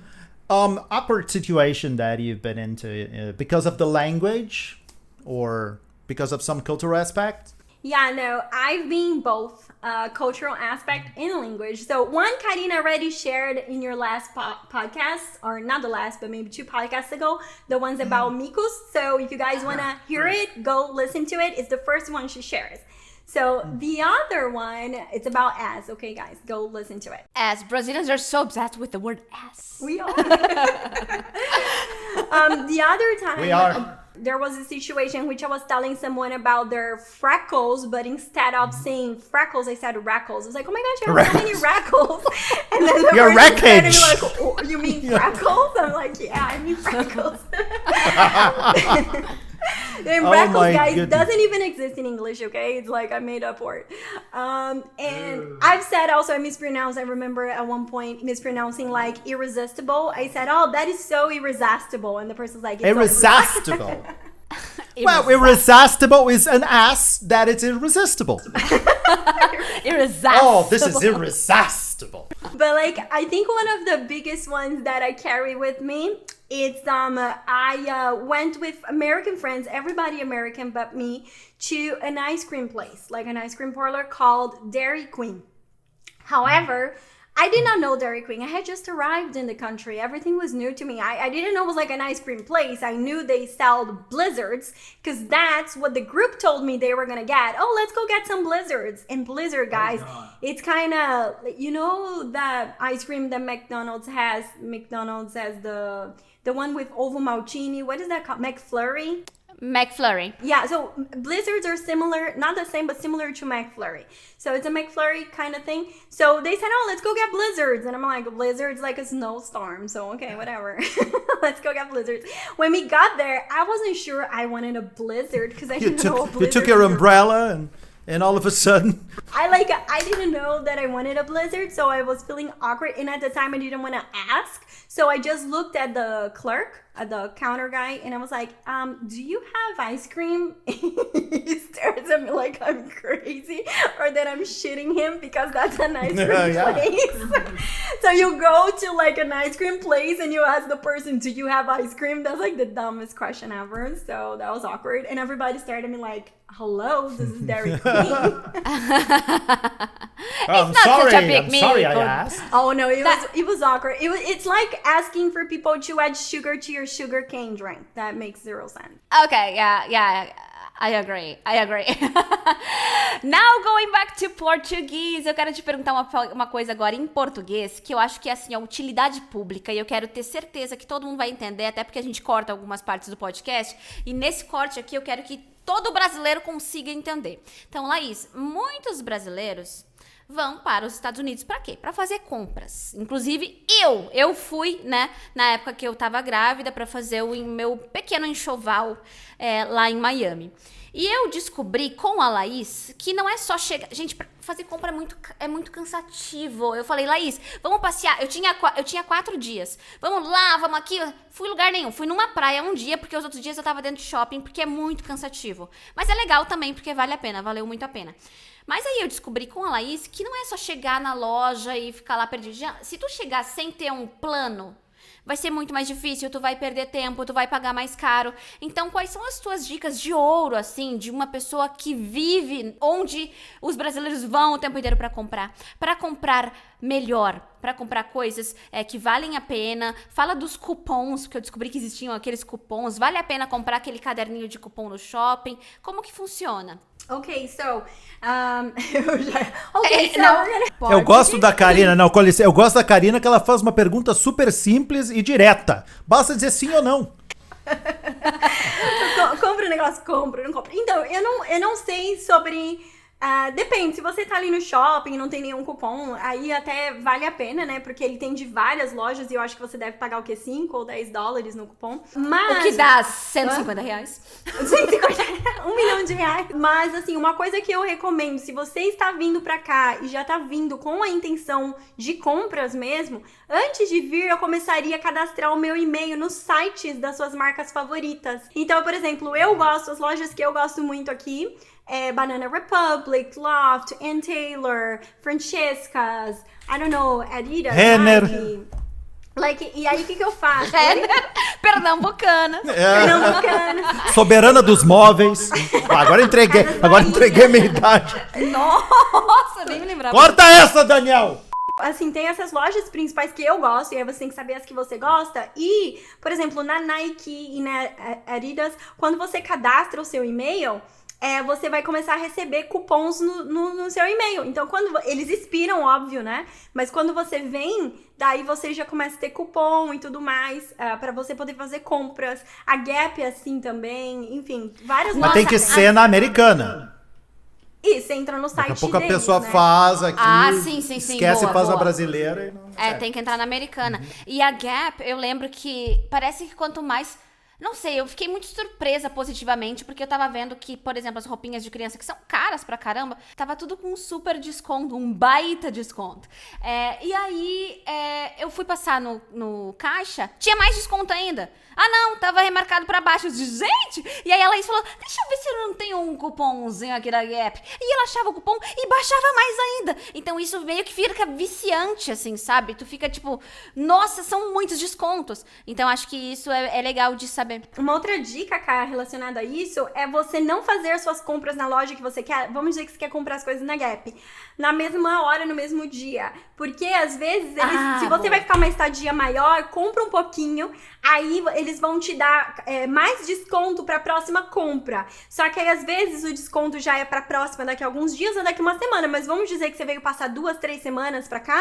awkward situation that you've been into because of the language or because of some cultural aspect. Yeah, no, I've been both cultural aspect and language. So one Carina already shared in your last podcast, or not the last, but maybe 2 podcasts ago, the ones about mikus. So if you guys want to hear it, go listen to it. It's the first one she shares. So the other one, it's about ass. Okay, guys, go listen to it. As Brazilians are so obsessed with the word ass. We are. The other time, We are. There was a situation in which I was telling someone about their freckles, but instead of saying freckles, I said rackles. I was like, oh my gosh, you have so many rackles. And then the Your person said, wreckage. like, oh, you mean freckles? I'm like, yeah, I mean freckles. And Oh freckles, my guys, goodness. doesn't even exist in English, okay? It's like I made up word. And I've said also I mispronounced. I remember at one point mispronouncing like irresistible. I said, oh, that is so irresistible. And the person's like, it's Irresistible. Well, irresistible is an ass that it's irresistible. Irresistible. Oh, this is irresistible. But like, I think one of the biggest ones that I carry with me, it's I went with American friends, everybody American but me, to an ice cream place, like an ice cream parlor called Dairy Queen. However, I did not know Dairy Queen. I had just arrived in the country. Everything was new to me. I didn't know it was like an ice cream place. I knew they sold blizzards because that's what the group told me they were going to get. Oh, let's go get some blizzards. And blizzard, guys, it's kind of, you know, that ice cream that McDonald's has. McDonald's has the one with ovo maltini. What is that called? McFlurry? McFlurry. Yeah, so blizzards are similar, not the same, but similar to McFlurry. So it's a McFlurry kind of thing. So they said, oh, let's go get blizzards. And I'm like, blizzards like a snowstorm. So, okay, whatever. Let's go get blizzards. When we got there, I wasn't sure I wanted a blizzard because I didn't know what You blizzards took your were. umbrella and all of a sudden... I didn't know that I wanted a blizzard, so I was feeling awkward. And at the time, I didn't want to ask. So I just looked at the clerk, at the counter guy, and I was like, do you have ice cream? He stares at me like I'm crazy or that I'm shitting him because that's an ice cream place. So you go to like an ice cream place and you ask the person, do you have ice cream? That's like the dumbest question ever. So that was awkward. And everybody stared at me like, hello, this is Dairy Queen. I'm not sorry, such a big I'm sorry I meal. asked. Oh no, it was awkward. It's like asking for people to add sugar to your sugar cane drink. That makes 0 sense. Okay, yeah, I agree. Now going back to português, eu quero te perguntar uma coisa agora em português, que eu acho que é assim, a utilidade pública, e eu quero ter certeza que todo mundo vai entender, até porque a gente corta algumas partes do podcast, e nesse corte aqui eu quero que todo brasileiro consiga entender. Então, Laís, muitos brasileiros vão para os Estados Unidos para quê? Para fazer compras. Inclusive, eu fui, né, na época que eu tava grávida, para fazer o meu pequeno enxoval lá em Miami. E eu descobri com a Laís que não é só chegar... Gente, pra fazer compra é muito cansativo. Eu falei, Laís, vamos passear. Eu tinha 4 dias. Vamos lá, vamos aqui. Fui em lugar nenhum. Fui numa praia um dia, porque os outros dias eu tava dentro de shopping, porque é muito cansativo. Mas é legal também, porque vale a pena. Valeu muito a pena. Mas aí eu descobri com a Laís que não é só chegar na loja e ficar lá perdido. Se tu chegar sem ter um plano, vai ser muito mais difícil, tu vai perder tempo, tu vai pagar mais caro. Então, quais são as tuas dicas de ouro, assim, de uma pessoa que vive onde os brasileiros vão o tempo inteiro para comprar melhor, para comprar coisas que valem a pena? Fala dos cupons, porque eu descobri que existiam aqueles cupons. Vale a pena comprar aquele caderninho de cupom no shopping? Como que funciona? Okay, so, Eu gosto da Carina, não, com licença, eu gosto da Carina que ela faz uma pergunta super simples e direta. Basta dizer sim ou não. Compra o negócio, compra, não compra. Então, eu não sei sobre... depende, se você tá ali no shopping e não tem nenhum cupom, aí até vale a pena, né? Porque ele tem de várias lojas e eu acho que você deve pagar o quê? 5 ou 10 dólares no cupom. Mas... O que dá 150 reais. 150, R$1 milhão. Mas, assim, uma coisa que eu recomendo, se você está vindo pra cá e já tá vindo com a intenção de compras mesmo, antes de vir, eu começaria a cadastrar o meu e-mail nos sites das suas marcas favoritas. Então, por exemplo, as lojas que eu gosto muito aqui, Banana Republic, Loft, Ann Taylor, Francesca's, I don't know, Adidas, Renner. Nike. E aí, o que eu faço? Pernambucanas. Pernambucana. Soberana dos móveis. Agora entreguei minha idade. Nossa, nem me lembrava. Corta essa, Daniel! Assim, tem essas lojas principais que eu gosto, e aí você tem que saber as que você gosta. E, por exemplo, na Nike e na Adidas, quando você cadastra o seu e-mail, você vai começar a receber cupons no seu e-mail. Então, quando eles expiram, óbvio, né? Mas quando você vem, daí você já começa a ter cupom e tudo mais, pra você poder fazer compras. A Gap é assim também, enfim, várias Mas tem que ser na americana. E você entra no site Daqui a pouco deles, a pessoa né? faz aqui, sim, esquece boa, e faz a boa. brasileira. E não Tem que entrar na americana. E a Gap, eu lembro que parece que quanto mais... Não sei, eu fiquei muito surpresa positivamente, porque eu tava vendo que, por exemplo, as roupinhas de criança, que são caras pra caramba, tava tudo com um super desconto, um baita desconto. E aí, eu fui passar no caixa, tinha mais desconto ainda. Ah, não, tava remarcado pra baixo. Eu disse, gente! E aí a Laís falou, deixa eu ver se eu não tenho um cupomzinho aqui da Gap. E ela achava o cupom e baixava mais ainda. Então isso meio que fica viciante, assim, sabe? Tu fica tipo, nossa, são muitos descontos. Então acho que isso é legal de saber. Uma outra dica, cara, relacionada a isso, é você não fazer suas compras na loja que você quer. Vamos dizer que você quer comprar as coisas na Gap. Na mesma hora, no mesmo dia. Porque, às vezes, se você vai ficar uma estadia maior, compra um pouquinho, aí eles vão te dar mais desconto pra próxima compra. Só que aí, às vezes, o desconto já é pra próxima daqui a alguns dias ou daqui a uma semana. Mas vamos dizer que você veio passar 2, 3 semanas pra cá,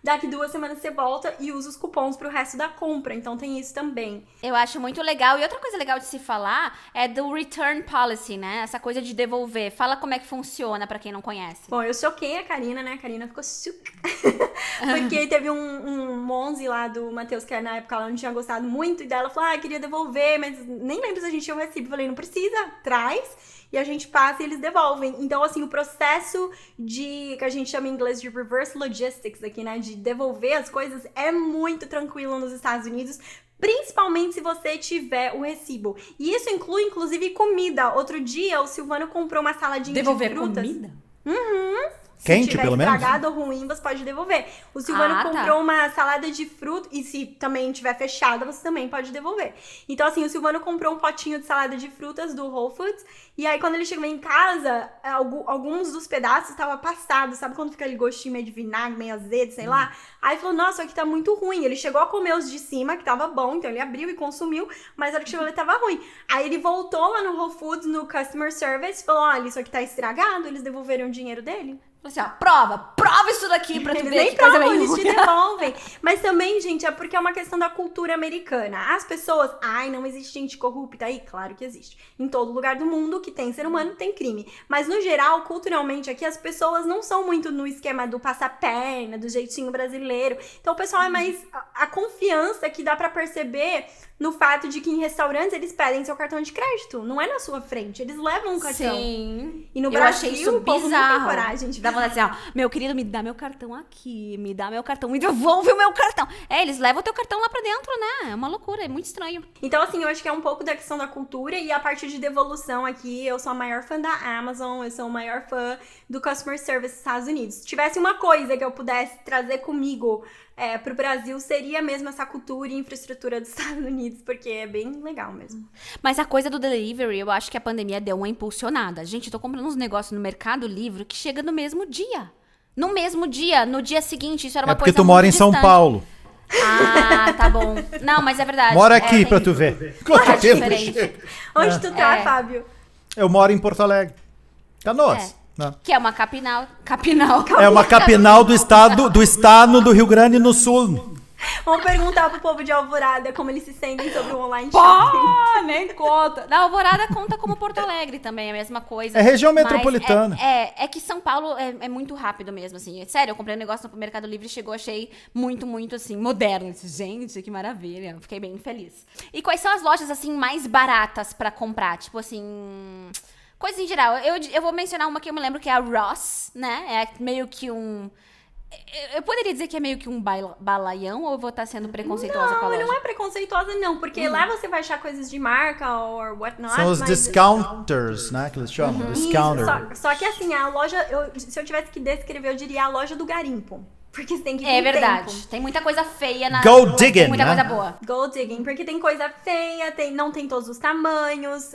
daqui 2 semanas você volta e usa os cupons pro resto da compra. Então, tem isso também. Eu acho muito legal. E outra coisa legal de se falar é do return policy, né? Essa coisa de devolver. Fala como é que funciona pra quem não conhece. Bom, eu choquei a Carina, né? A Carina ficou super... Porque teve um Monze lá do Matheus, que na época ela não tinha gostado muito, e daí ela falou, queria devolver, mas nem lembro se a gente tinha um recibo. Eu falei, não precisa, traz, e a gente passa e eles devolvem. Então, assim, o processo que a gente chama em inglês de reverse logistics aqui, né? De devolver as coisas, é muito tranquilo nos Estados Unidos, principalmente se você tiver o recibo. E isso inclui, inclusive, comida. Outro dia, o Silvano comprou uma saladinha Devolver de frutas. Comida? Quente, se tiver pelo menos? estragado ou ruim, você pode devolver. O Silvano comprou uma salada de fruta, e se também tiver fechada, você também pode devolver. Então, assim, o Silvano comprou um potinho de salada de frutas do Whole Foods, e aí quando ele chegou em casa, alguns dos pedaços estavam passados, sabe quando fica aquele gostinho meio de vinagre, meio azedo, sei lá? Aí falou, nossa, aqui tá muito ruim. Ele chegou a comer os de cima, que tava bom, então ele abriu e consumiu, mas a hora que chegou ele tava ruim. Aí ele voltou lá no Whole Foods, no Customer Service, e falou, olha, isso aqui tá estragado, eles devolveram o dinheiro dele. Assim, ó, prova isso daqui pra tu Eles ver nem que coisa provam, bem eles te ruim. devolvem. Mas também, gente, é porque é uma questão da cultura americana. As pessoas, não existe gente corrupta aí? Claro que existe. Em todo lugar do mundo que tem ser humano, tem crime. Mas, no geral, culturalmente aqui, as pessoas não são muito no esquema do passar perna, do jeitinho brasileiro. Então, o pessoal é mais... A confiança que dá pra perceber no fato de que em restaurantes eles pedem seu cartão de crédito. Não é na sua frente. Eles levam um cartão. Sim. E no Eu Brasil, achei isso o povo não bizarro. tem coragem de Dá vontade assim, ó, meu querido, me dá meu cartão aqui, me dá meu cartão, me devolve o meu cartão. Eles levam o teu cartão lá pra dentro, né? É uma loucura, é muito estranho. Então, assim, eu acho que é um pouco da questão da cultura, e a parte de devolução aqui, eu sou a maior fã da Amazon, eu sou o maior fã do Customer Service dos Estados Unidos. Se tivesse uma coisa que eu pudesse trazer comigo pro Brasil, seria mesmo essa cultura e infraestrutura dos Estados Unidos, porque é bem legal mesmo. Mas a coisa do delivery, eu acho que a pandemia deu uma impulsionada. Gente, eu tô comprando uns negócios no Mercado Livre que chega no mesmo dia. No mesmo dia, no dia seguinte, isso era uma coisa porque tu mora em muito São distante. Paulo. Ah, tá bom. Não, mas é verdade. Mora aqui tem pra tu ver. É Quanto tempo diferente. chega? Onde tu tá, Fábio? Eu moro em Porto Alegre. Canoas. Né? Que é uma capinal. É uma capital do estado do Rio Grande do Sul. Vamos perguntar pro povo de Alvorada como eles se sentem sobre o online shopping. Pô, nem conta. Na Alvorada conta como Porto Alegre também, é a mesma coisa. É região Mas metropolitana. É que São Paulo é muito rápido mesmo, assim. Sério, eu comprei um negócio no Mercado Livre e chegou, achei muito, muito, assim, moderno. Gente, que maravilha. Fiquei bem feliz. E quais são as lojas, assim, mais baratas pra comprar? Tipo, assim... Coisas em geral. Eu vou mencionar uma que eu me lembro que é a Ross, né? É meio que um... Eu poderia dizer que é meio que um balaião, ou eu vou estar sendo preconceituosa com a loja? Não é preconceituosa, não. Porque lá você vai achar coisas de marca ou whatnot. São os mas... discounters, né? Que eles chamam. Isso, Discounter. só que assim, a loja... se eu tivesse que descrever, eu diria a loja do garimpo. Porque você tem que É ter verdade. tempo. Tem muita coisa feia na... Gold digging, Muita né? coisa boa. Gold digging, porque tem coisa feia, não tem todos os tamanhos,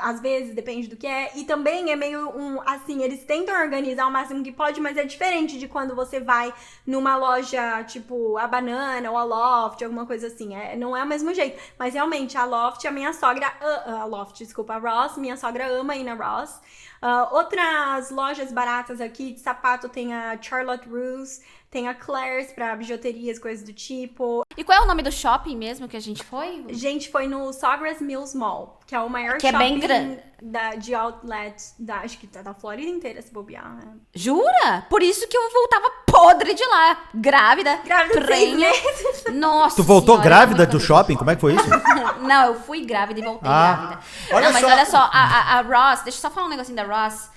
às vezes depende do que é, e também é meio assim, eles tentam organizar o máximo que pode, mas é diferente de quando você vai numa loja, tipo, a Banana ou a Loft, alguma coisa assim, não é o mesmo jeito, mas realmente, a Loft, a minha sogra, a Ross, minha sogra ama ir na Ross. Outras lojas baratas aqui de sapato tem a Charlotte Russe, tem a Claire's pra bijuterias, coisas do tipo. E qual é o nome do shopping mesmo que a gente foi? A gente foi no Sawgrass Mills Mall, que é o maior Que é shopping bem grande. de outlet, acho que da Flórida inteira, se bobear. Né? Jura? Por isso que eu voltava podre de lá. Grávida. Grávida de 6 prenha. meses. Nossa Tu voltou senhora, grávida era do muito shopping? Como é que foi isso? Não, eu fui grávida e voltei Ah. grávida. Olha Não, mas só. olha só, a Ross, deixa eu só falar um negocinho da Ross,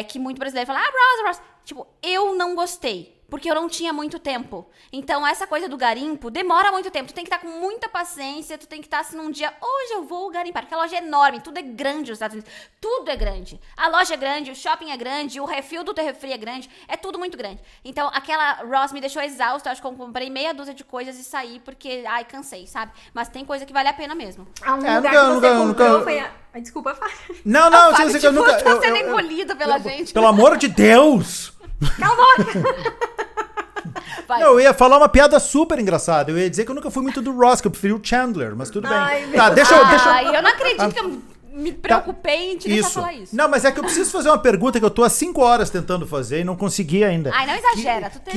que muito brasileiro fala, Ross. Tipo, eu não gostei. Porque eu não tinha muito tempo. Então, essa coisa do garimpo demora muito tempo. Tu tem que estar com muita paciência. Tu tem que estar assim num dia. Hoje eu vou garimpar. Porque a loja é enorme. Tudo é grande nos Estados Unidos. Tudo é grande. A loja é grande. O shopping é grande. O refil do teu refri é grande. É tudo muito grande. Então, aquela Ross me deixou exausta. Eu acho que eu comprei meia dúzia de coisas e saí. Porque, cansei, sabe? Mas tem coisa que vale a pena mesmo. Um lugar que você comprou foi a... Desculpa, Fábio. Não, Fábio, eu sei que eu nunca... tá sendo engolido pela gente. Pelo amor de Deus! Cala a boca! Vai. Não, eu ia falar uma piada super engraçada. Eu ia dizer que eu nunca fui muito do Ross, que eu preferi o Chandler, mas tudo Ai, bem. meu Tá, deixa eu... Eu não acredito que eu me preocupei em te deixar falar isso. Não, mas é que eu preciso fazer uma pergunta que eu tô há 5 horas tentando fazer e não consegui ainda. Ai, não exagera. Tu tem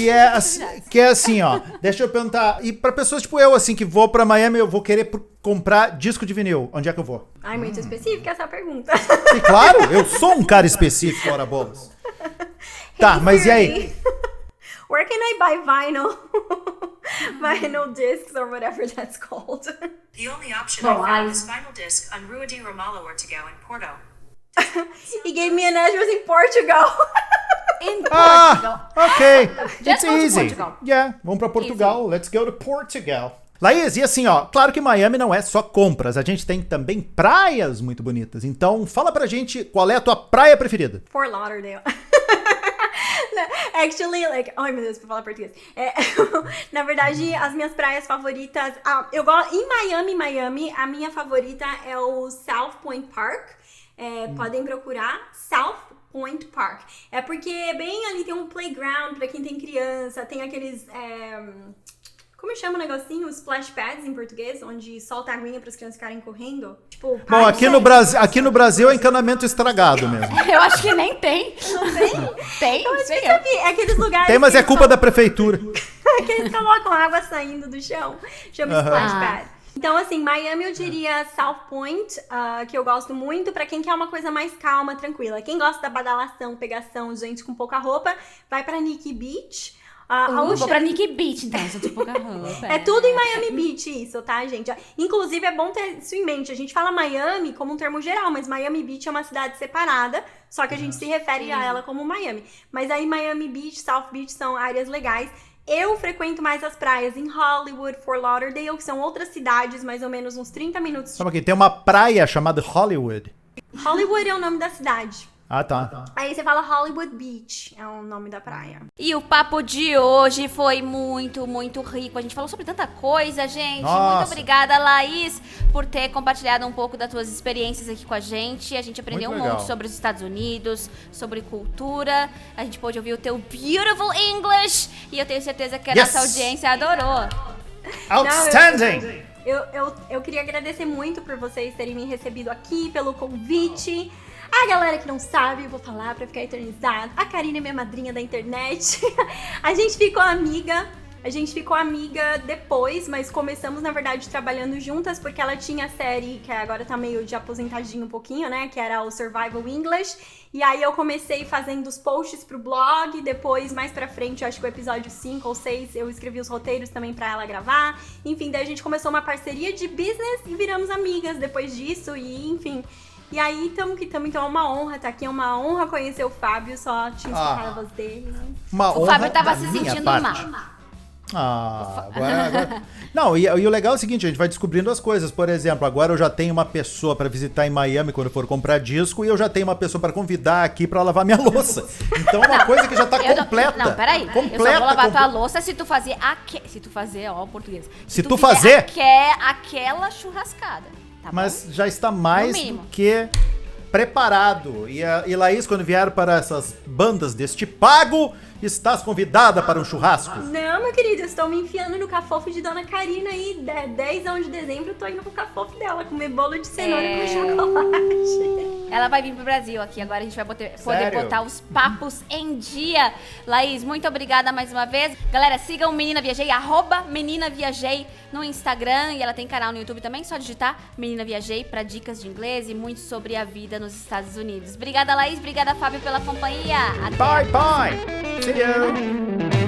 Que é assim, ó. Deixa eu perguntar. E pra pessoas tipo eu, assim, que vou pra Miami, eu vou querer comprar disco de vinil. Onde é que eu vou? Ai, muito específica essa pergunta. E claro, eu sou um cara específico, ora bolas. Tá, mas e aí? Where can I buy vinyl? Vinyl discs or whatever that's called. The only option Bom, I found is vinyl disc on Rua de Romalo Ortegão in Porto. He gave me an address in Portugal. In Portugal. Ok. Just It's go to easy. Portugal. Yeah, vamos pra Portugal. Let's go to Portugal. Laís, e assim, ó, claro que Miami não é só compras, a gente tem também praias muito bonitas. Então, fala pra gente qual é a tua praia preferida. Fort Lauderdale. Actually, ai meu Deus, pra falar português. Na verdade, as minhas praias favoritas, eu gosto em Miami, a minha favorita é o South Point Park. Podem procurar South Point Park. É porque bem ali tem um playground pra quem tem criança, tem aqueles como chama o negocinho? Os splash pads em português, onde solta a aguinha para as crianças ficarem correndo. Tipo, Bom, aqui no Brasil é encanamento estragado mesmo. Eu acho que nem tem. Tem? Sei eu. sabe, aqueles lugares. Tem, mas que é eles culpa da prefeitura. que eles colocam água saindo do chão. Chama splash pad. Então, assim, Miami eu diria South Point, que eu gosto muito, pra quem quer uma coisa mais calma, tranquila. Quem gosta da badalação, pegação, gente com pouca roupa, vai pra Nikki Beach. Vou pra Nikki Beach, então, se eu tô pouca roupa. É tudo em Miami Beach isso, tá, gente? Inclusive, é bom ter isso em mente. A gente fala Miami como um termo geral, mas Miami Beach é uma cidade separada, só que a gente se refere a ela como Miami. Mas aí Miami Beach, South Beach são áreas legais. Eu frequento mais as praias em Hollywood, Fort Lauderdale, que são outras cidades, mais ou menos uns 30 minutos. Sabe aqui, tem uma praia chamada Hollywood. Hollywood é o nome da cidade. Ah, tá. Aí você fala Hollywood Beach, é o nome da praia. E o papo de hoje foi muito, muito rico. A gente falou sobre tanta coisa, gente. Nossa. Muito obrigada, Laís, por ter compartilhado um pouco das tuas experiências aqui com a gente. A gente aprendeu Muito um legal. monte sobre os Estados Unidos, sobre cultura. A gente pôde ouvir o teu beautiful English. E eu tenho certeza que a Yes. nossa audiência adorou. Outstanding! Eu queria agradecer muito por vocês terem me recebido aqui, pelo convite. A galera que não sabe, eu vou falar pra ficar eternizado. A Carina é minha madrinha da internet. A gente ficou amiga depois, mas começamos, na verdade, trabalhando juntas, porque ela tinha a série, que agora tá meio de aposentadinho um pouquinho, né? Que era o Survival English. E aí eu comecei fazendo os posts pro blog, depois, mais pra frente, eu acho que o episódio 5 ou 6, eu escrevi os roteiros também pra ela gravar. Enfim, daí a gente começou uma parceria de business e viramos amigas depois disso, e enfim... E aí, tamo, então é uma honra estar aqui, é uma honra conhecer o Fábio, só tinha escutado a voz dele. Né? Uma O honra Fábio tava da se minha sentindo parte. mal. Agora... Não, e o legal é o seguinte, a gente vai descobrindo as coisas. Por exemplo, agora eu já tenho uma pessoa pra visitar em Miami quando eu for comprar disco e eu já tenho uma pessoa pra convidar aqui pra lavar minha louça. Então é uma coisa que já tá completa. Não, peraí. Completa, eu só vou lavar tua louça se tu fazer Se tu fazer, ó, o português. Se tu fazer... aquela churrascada, tá Mas bom? já está mais do que preparado. E Laís, quando vier para essas bandas deste pago, estás convidada para um churrasco. Não, meu querido, eu estou me enfiando no cafofo de Dona Carina aí. 10 de dezembro eu tô indo pro cafofo dela, comer bolo de cenoura com chocolate. Ela vai vir pro Brasil aqui, agora a gente vai poder Sério? botar os papos em dia. Laís, muito obrigada mais uma vez. Galera, sigam Menina Viajei, @Menina Viajei no Instagram. E ela tem canal no YouTube também, só digitar Menina Viajei pra dicas de inglês e muito sobre a vida nos Estados Unidos. Obrigada, Laís, obrigada, Fábio, pela companhia. Até Bye, bye! See you!